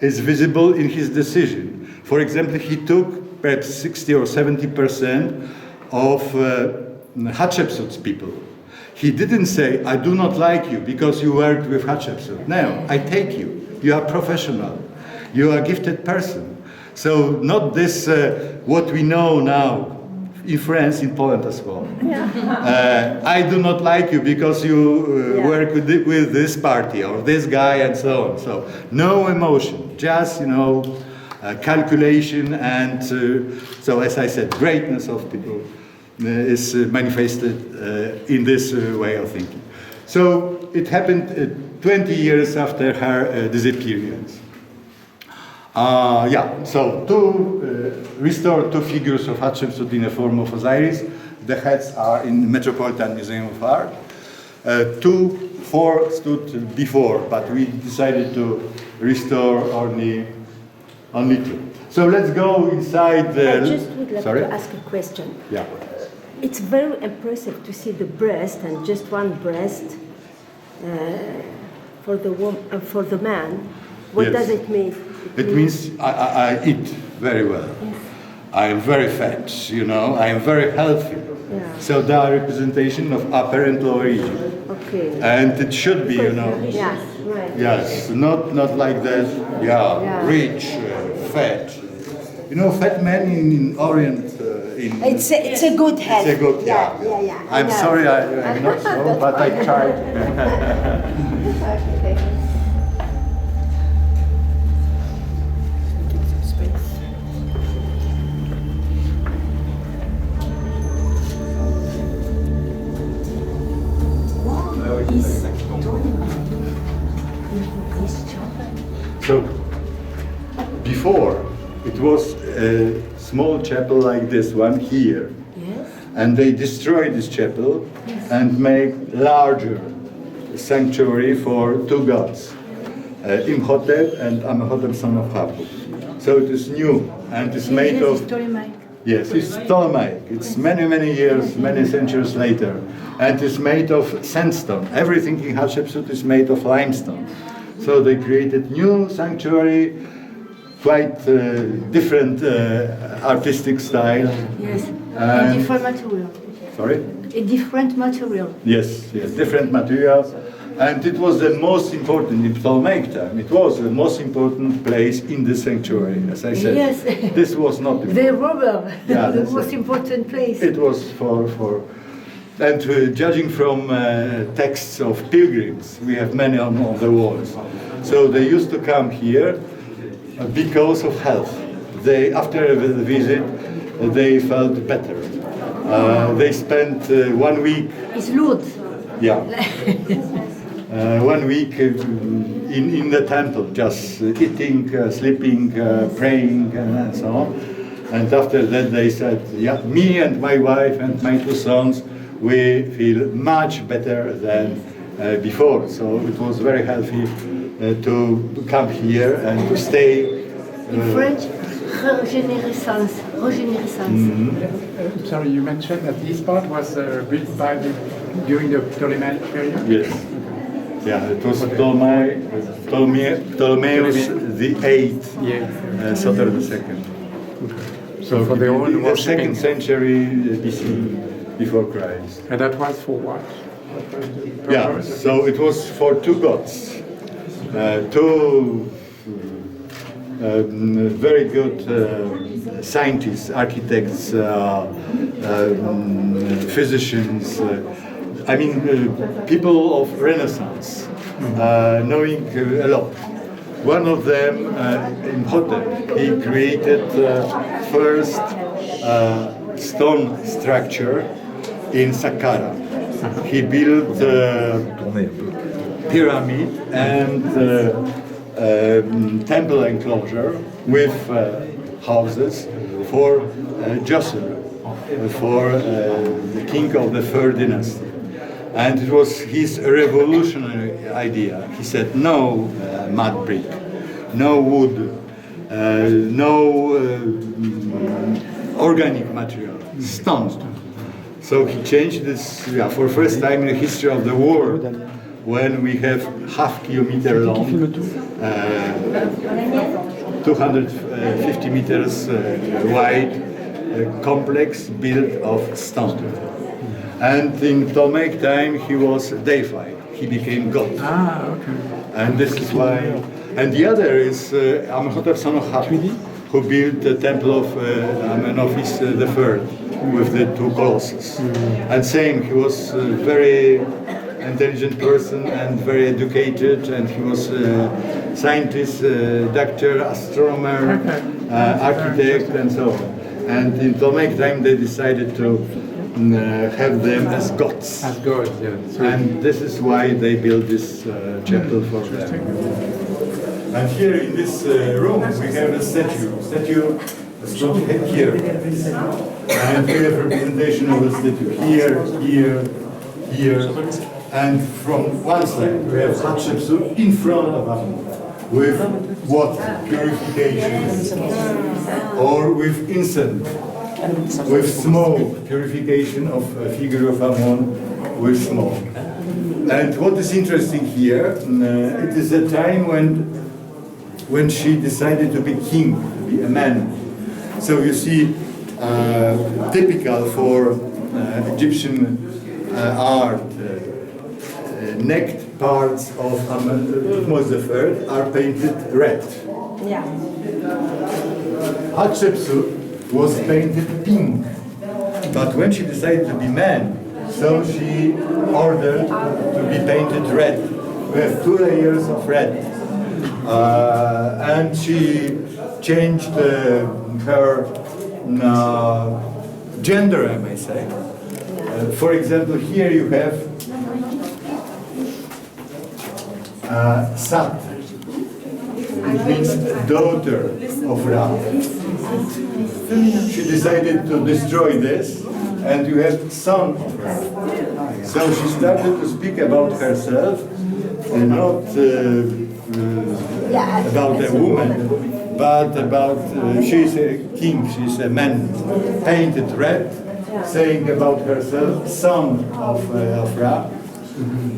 is visible in his decision. For example, he took perhaps 60 or 70% of Hatshepsut's people. He didn't say, I do not like you because you worked with Hatshepsut. No, I take you. You are professional. You are a gifted person. So not this, what we know now in France, in Poland as well. I do not like you because you work with this party or this guy and so on. So no emotion, just, calculation and so as I said, greatness of people is manifested in this way of thinking. So it happened 20 years after her disappearance. So to restore two figures of Hatshepsut in the form of Osiris, the heads are in the Metropolitan Museum of Art. 4 stood before, but we decided to restore only 2. So let's go inside the... I just would like to ask a question. Yeah. It's very impressive to see the breast and just one breast for the man. What does it mean? It means I eat very well. Yes. I am very fat, I am very healthy. Yeah. So they are representation of upper and lower Egypt. Okay. And it should be, Yes, right. Yes, not like that, rich, fat. Fat men in Orient, It's a good health. it's a good, yeah. I'm sorry, I'm not so, but I tried. So, before, it was a small chapel like this one here. Yes. And they destroyed this chapel and made larger sanctuary for 2 gods, Imhotep and Amenhotep, son of Hapu. So it is new and it's made of... Yes, it's Ptolemaic. It's many years, many centuries later. And it's made of sandstone. Everything in Hatshepsut is made of limestone. So they created new sanctuary, quite different artistic style. Yes, a different material. Sorry? A different material. Yes, different materials. And it was the most important, in Ptolemaic time, it was the most important place in the sanctuary, as I said. Yes. This was not the rubber, the most important place. It was for and judging from texts of pilgrims, we have many on the walls. So they used to come here because of health. After the visit, they felt better. They spent 1 week. It's Lourdes. Yeah. 1 week in the temple, just eating, sleeping, praying, and so on. And after that, they said, me and my wife and my 2 sons, we feel much better than before. So it was very healthy to come here and to stay. In French, régénérescence. Sorry, you mentioned that this part was built during the Ptolemaic period? Yes. Yeah, it was Ptolemaeus the 8th, Soter the 2nd. So for the old the worshipping. 2nd century BC, before Christ. And that was for what? Yeah, so it was for 2 gods, 2 very good scientists, architects, physicians, people of Renaissance, knowing a lot. One of them, Imhotep, he created the first stone structure in Saqqara. He built a pyramid and temple enclosure with houses for Djoser, for the king of the 3rd dynasty. And it was his revolutionary idea. He said, no mud brick, no wood, no organic material, stone. So he changed this, for the first time in the history of the world, when we have half kilometer long, 250 meters wide complex built of stone. And in Ptolemaic time he was deified, he became God. And this is why. And the other is Amenhotep son of Hap, who built the temple of Amenophis III with the two colossus. And same, he was a very intelligent person and very educated, and he was a scientist, doctor, astronomer, architect, and so on. And in Ptolemaic time they decided to have them as gods. As gods, yeah. And this is why they built this chapel for them. And here in this room we have a statue is not here. And we have representation of the statue here, here, here. And from one side we have Hatshepsut in front of Amun with water, purification, or with incense, with smoke, purification of a figure of Amun with smoke. And what is interesting here, it is a time when she decided to be king, to be a man. So you see, typical for Egyptian art, necked parts of Thutmose III are painted red. Yeah. Hatshepsut was painted pink, but when she decided to be man, so she ordered to be painted red. We have 2 layers of red. And she changed her gender, I may say. For example, here you have Sat. It means daughter of Ra. She decided to destroy this, and you have son of Ra. So she started to speak about herself, and not about a woman, but about she's a king, she's a man, painted red, saying about herself, son of Ra,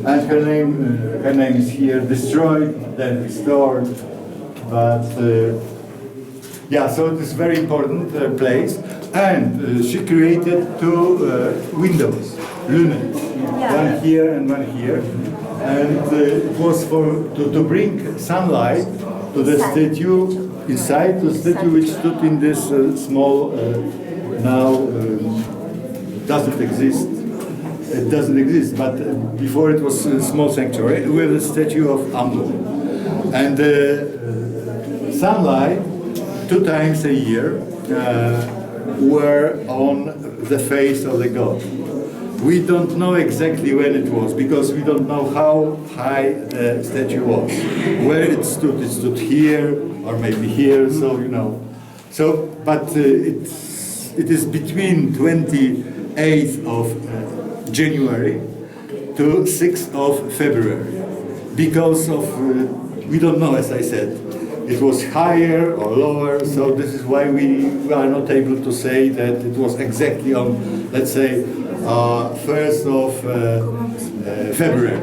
and her name is here, destroyed, then restored, but yeah, so it is very important place, and she created 2 windows, lunets, one here and one here. And it was to bring sunlight to the statue, inside the statue which stood in this small, now doesn't exist. It doesn't exist, but before it was a small sanctuary with a statue of Amun. And sunlight 2 times a year were on the face of the god. We don't know exactly when it was, because we don't know how high the statue was. Where it stood here, or maybe here, so you know. So, but it is between 28th of January to 6th of February. Because of, we don't know, as I said, it was higher or lower, so this is why we are not able to say that it was exactly on, let's say, 1st of February.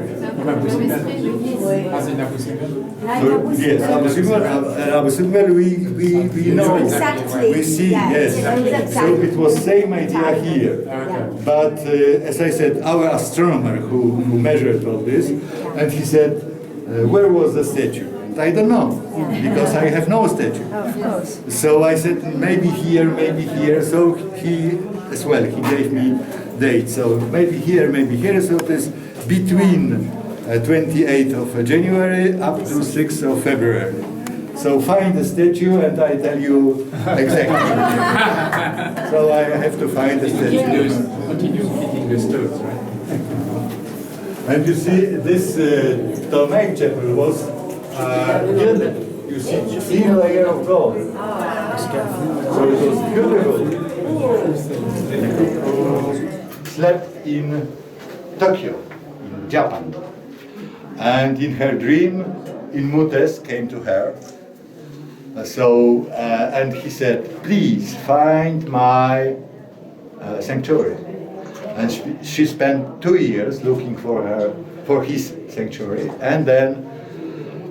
Yes, Abu Simbel, we know, Exactly. we see, Yes. yes. So it was same idea here. But as I said, our astronomer who measured all this, and he said, where was the statue? I don't know, because I have no statue. Of course. So I said, maybe here, maybe here. So he, as well, he gave me dates. So maybe here, so it is between 28th of January up to 6th of February. So find the statue and I tell you exactly. So I have to find the statue. Continue hitting the stones, right? And you see, this Ptolemaic chapel was gilded. You see, thin layer of gold. So it was beautiful. Slept in Tokyo, in Japan. And in her dream, Inmutes came to her. And he said, please find my sanctuary. And she spent 2 years looking for his sanctuary, and then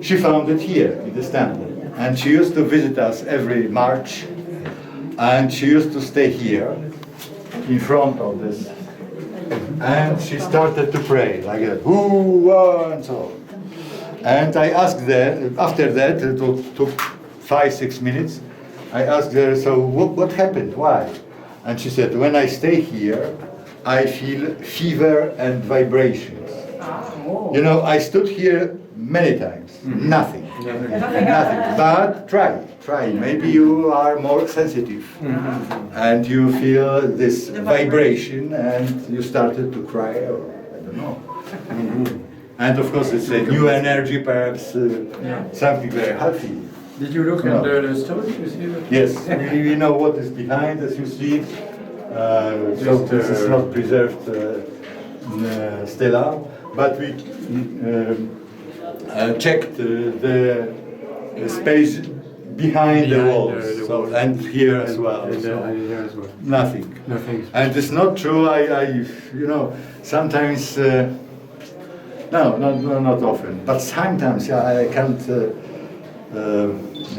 she found it here in this temple. And she used to visit us every March, and she used to stay here in front of this. And she started to pray like that, ooh, and so on. And I asked her, after that, it took 5-6 minutes, I asked her, so what happened, why? And she said, when I stay here, I feel fever and vibrations. You know, I stood here many times, nothing. But try, maybe you are more sensitive. And you feel this vibration and you started to cry, or I don't know. And of course it's a new energy, perhaps something very healthy. Did you look at the story? You see that? Yes, we know what is behind, as you see. So this is not preserved stela, but we checked the space behind the walls, and here as well. Nothing. And it's not true. You know, sometimes. No, not often. But sometimes I can't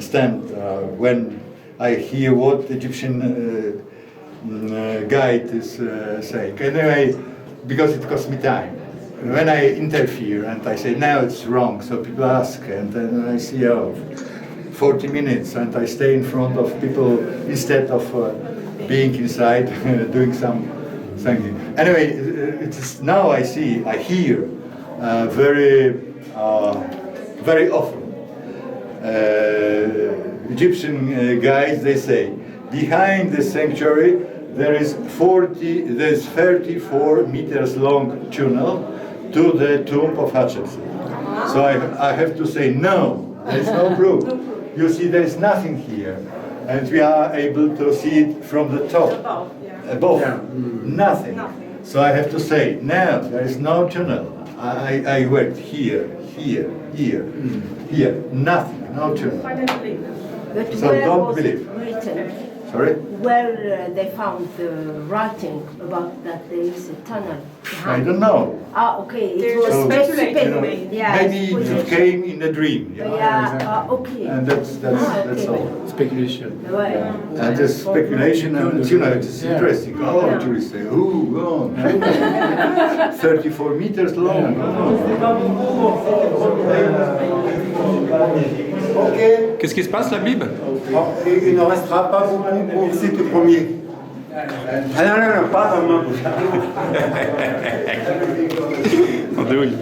stand when I hear what Egyptian guide is saying. Anyway, because it costs me time. When I interfere and I say, no, it's wrong, so people ask, and then I see, 40 minutes, and I stay in front of people instead of being inside doing something. Anyway, it is now I hear very often. Egyptian guides, they say, behind the sanctuary there's 34 meters long tunnel to the tomb of Hatshepsut. So I have to say no, there's no proof. You see, there's nothing here, and we are able to see it from the top, above, nothing. So I have to say no, there is no tunnel. I went here, nothing, no tunnel. But So where don't was believe. it written? Sorry? Where they found the writing about that there is a tunnel I behind. don't know. Ah, okay. It was So, speculated. Yeah, maybe it came in a dream. Yeah, okay. And that's all. Speculation. Ouais. And the speculation, and it's interesting. Oh, tourists say, oh, 34 meters long. Ok. Qu'est-ce qui se passe, la Bible? Il ne restera pas beaucoup pour le site premier. Ah non, pas dans ma bouche. En douille.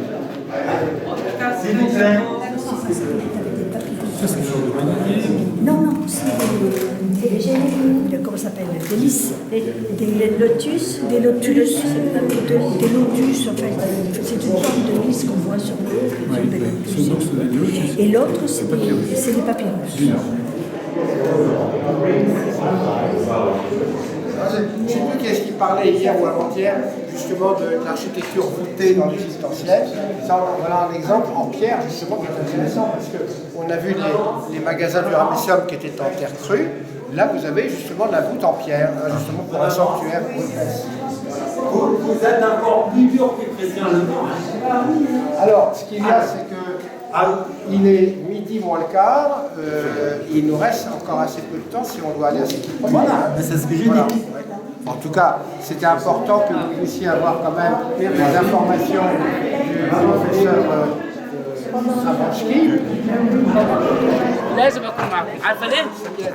S'il vous plaît. Non, c'est des génétiques, comment ça s'appelle, des lys, des lotus, en fait, c'est une sorte de lys qu'on voit sur le lotus. Et l'autre, c'est des papyrus. Je ne sais plus qui est-ce qui parlait hier ou avant-hier, justement, de l'architecture voûtée dans l'Égypte ancienne. Ça, voilà un exemple en pierre, justement, qui est intéressant, parce qu'on a vu les magasins du Ramesseum qui étaient en terre crue. Là, vous avez justement de la voûte en pierre, justement pour un sanctuaire. Vous êtes encore plus dur que Christian Lenoir. Alors, ce qu'il y a, c'est que il est midi moins le quart, il nous reste encore assez peu de temps si on doit aller à cette épreuve. Voilà, mais c'est ce que j'ai dit. En tout cas, c'était important que vous puissiez avoir quand même les informations du professeur Stravinsky. لازم اكون معكم عارفه ليه؟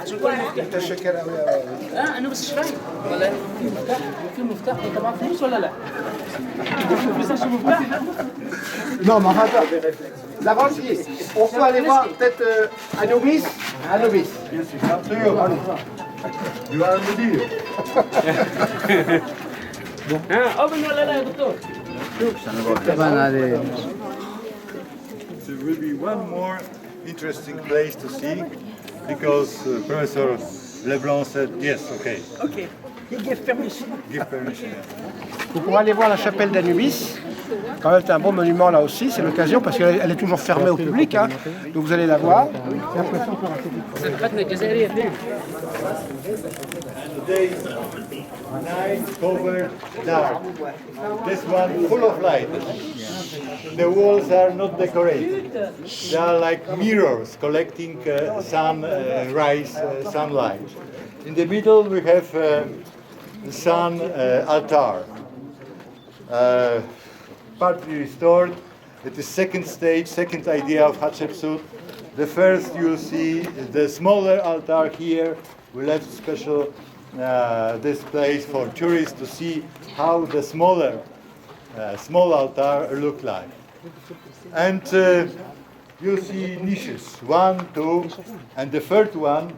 عشان كل مفتاح متشكر قوي. انا بس مش فاهم ولا في مفتاح طبعا فلوس ولا لا؟ فلوس عشان مفتاح Non, mais enfin, Stravinsky, on peut aller voir peut-être Anubis. Anubis. Bien sûr, absolument. Tu vas me dire. اوبن ولا لا يا دكتور؟ There will be one more interesting place to see, because Professor Leblanc said yes, okay. اوكي give permission. Give permission. Vous pourrez aller voir la chapelle d'Anubis. Quand même, c'est un bon monument là aussi, c'est l'occasion parce qu'elle est toujours fermée au public. Hein. Donc vous allez la voir. Et après ça, on peut raconter. ثقافتنا الجزائريه فين؟ night covered dark. This one full of light. The walls are not decorated. They are like mirrors collecting sunlight. In the middle we have the sun altar. Partly restored. It is second stage, second idea of Hatshepsut. The first you'll see the smaller altar here. We left special this place for tourists to see how the small altar look like. And you see niches, 1, 2, and the third one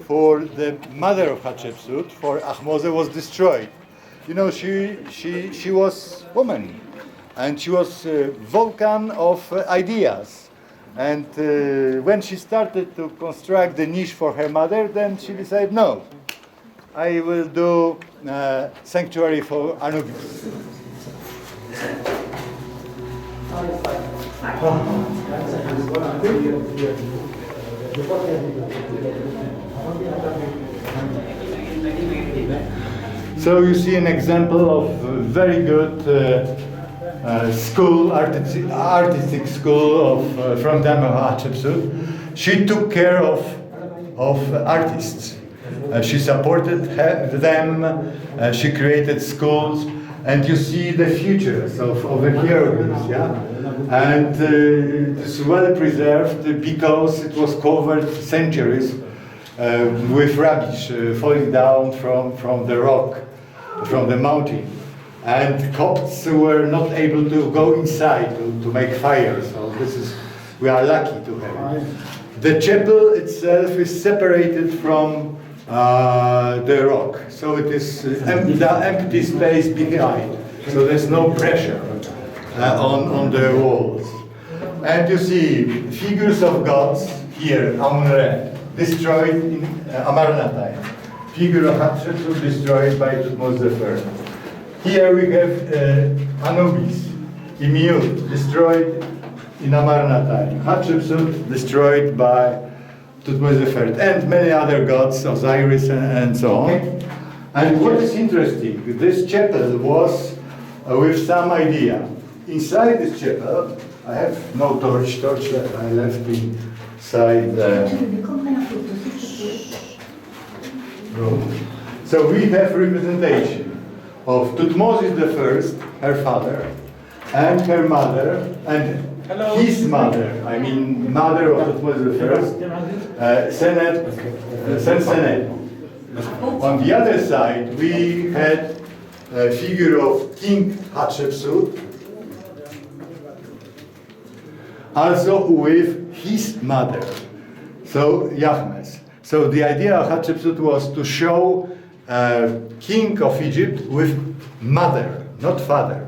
for the mother of Hatshepsut, for Ahmose, was destroyed. You know, she was woman, and she was a volcan of ideas. And when she started to construct the niche for her mother, then she decided, no, I will do sanctuary for Anubis. So you see an example of a very good school, artistic school from time of Hatshepsut. She took care of artists. She supported them. She created schools, and you see the futures of the hieroglyphs, yeah. And it's well preserved because it was covered centuries with rubbish falling down from the rock, from the mountain. And Copts were not able to go inside to make fire, so we are lucky to have it. The chapel itself is separated from the rock, so it is the empty space behind, so there's no pressure on the walls. And you see figures of gods here, Amun-Re, destroyed in Amarnatine. Figure of Hatshepsut destroyed by Thutmose I. Here we have Anubis, Imyut, destroyed in Amarnatine. Hatshepsut destroyed by Thutmose I, and many other gods, Osiris and so on. And what is interesting, this chapel was with some idea. Inside this chapel, I have no torch that I left inside the room. So we have representation of Thutmose I, her father, and her mother, and his mother, I mean mother of Thutmose I, Sensenet. On the other side, we had a figure of King Hatshepsut, also with his mother, so Yahmes. So the idea of Hatshepsut was to show king of Egypt with mother, not father.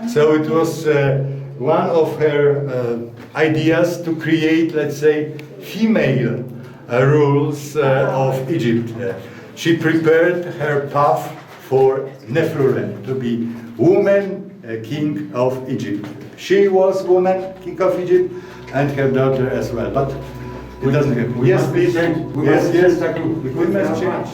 So it was one of her ideas to create, let's say, female rules of Egypt. She prepared her path for Neferuren, to be woman king of Egypt. She was woman king of Egypt, and her daughter as well. But it doesn't happen. Yes, please. Yes. We must change.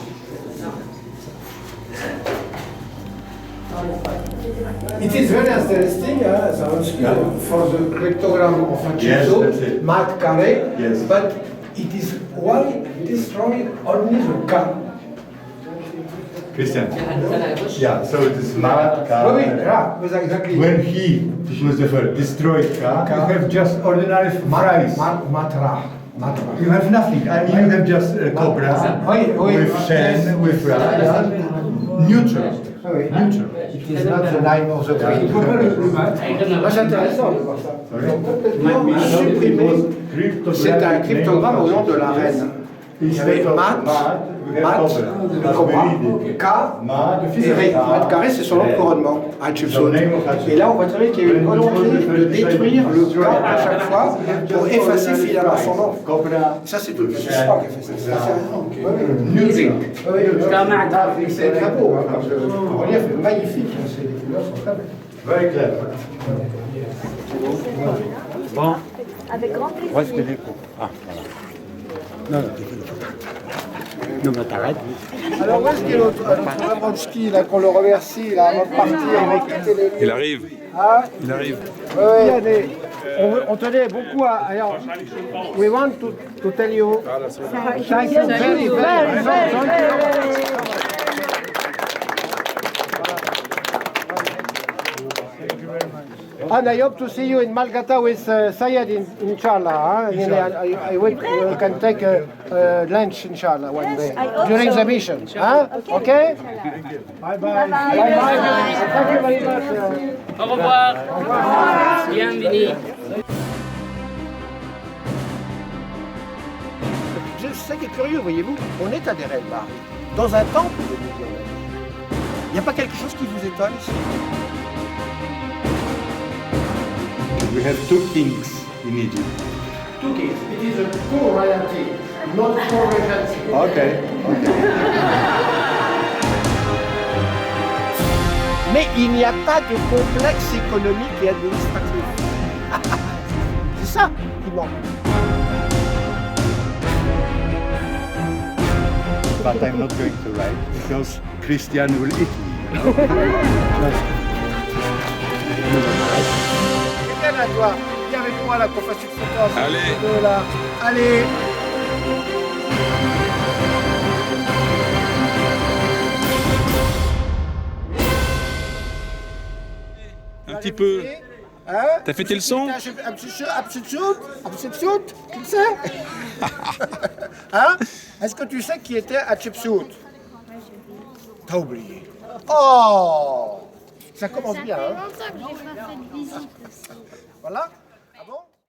It is very interesting, for the pictogram of Hatshepsut, Mat Kare, but it is why destroyed only the Ka. Christian. Yeah, so it is Mat Ka. Exactly. When he was the first destroyed Ka, you have just ordinary fries. Matra. You have nothing. I mean, you have just cobra with Shen, with Ra. Neutral. Neutral. It is not the name of the queen. C'est intéressant de voir ça. Complètement supprimé. C'est un cryptogramme au nom de la reine. Il y avait Mat, Cobra, K et Ré. Mat Carré, c'est son nom de couronnement, Hatshepsut. Et là, on voit très bien qu'il y a eu une volonté de détruire le K à chaque fois pour effacer finalement son nom. Ça, c'est tout. C'est pas qui a fait ça. C'est très beau. Le relief est magnifique. Les couleurs sont très belles. Very clever. Bon. Avec grand plaisir. Ouais, c'était des coups. Ah, voilà. Non, mais t'arrêtes. Alors où est-ce qu'il est l'autre Abramski, là, qu'on le remercie, là, avant de partir, avant de quitter les lieux. Il arrive. Hein? Il arrive. Oui, on tenait beaucoup à... Alors, we want to tell you, thank you very, very much. And I hope to see you in Malgata with Sayed, inshallah. Huh? We can take lunch, inshallah, one day during the mission. Huh? Okay? Bye bye. Thank you very much. Au revoir. Bienvenue. C'est qui est curieux, voyez-vous, on est à Deir el-Bahri, dans un temple de millionnaires. Il n'y a pas quelque chose qui vous étonne ici? We have 2 kings in Egypt. 2 kings. It is a co-royalty, not co-regency. Okay. Mais il n'y a pas de complexe économique et administratif. C'est ça qui manque. But I'm not going to write because Christian will eat me. Viens là, toi. Viens avec moi là, qu'on fasse une photo ensemble. Allez. Là. Allez. Un petit peu. Hein? T'as fêté le son? Un petit shoot, tu le sais? Hein? Est-ce que tu sais qui était à Chipsout? T'as oublié. Oh! Ça commence bien, hein? Ça fait longtemps que j'ai pas fait de visite aussi. Voilà? Ah bon?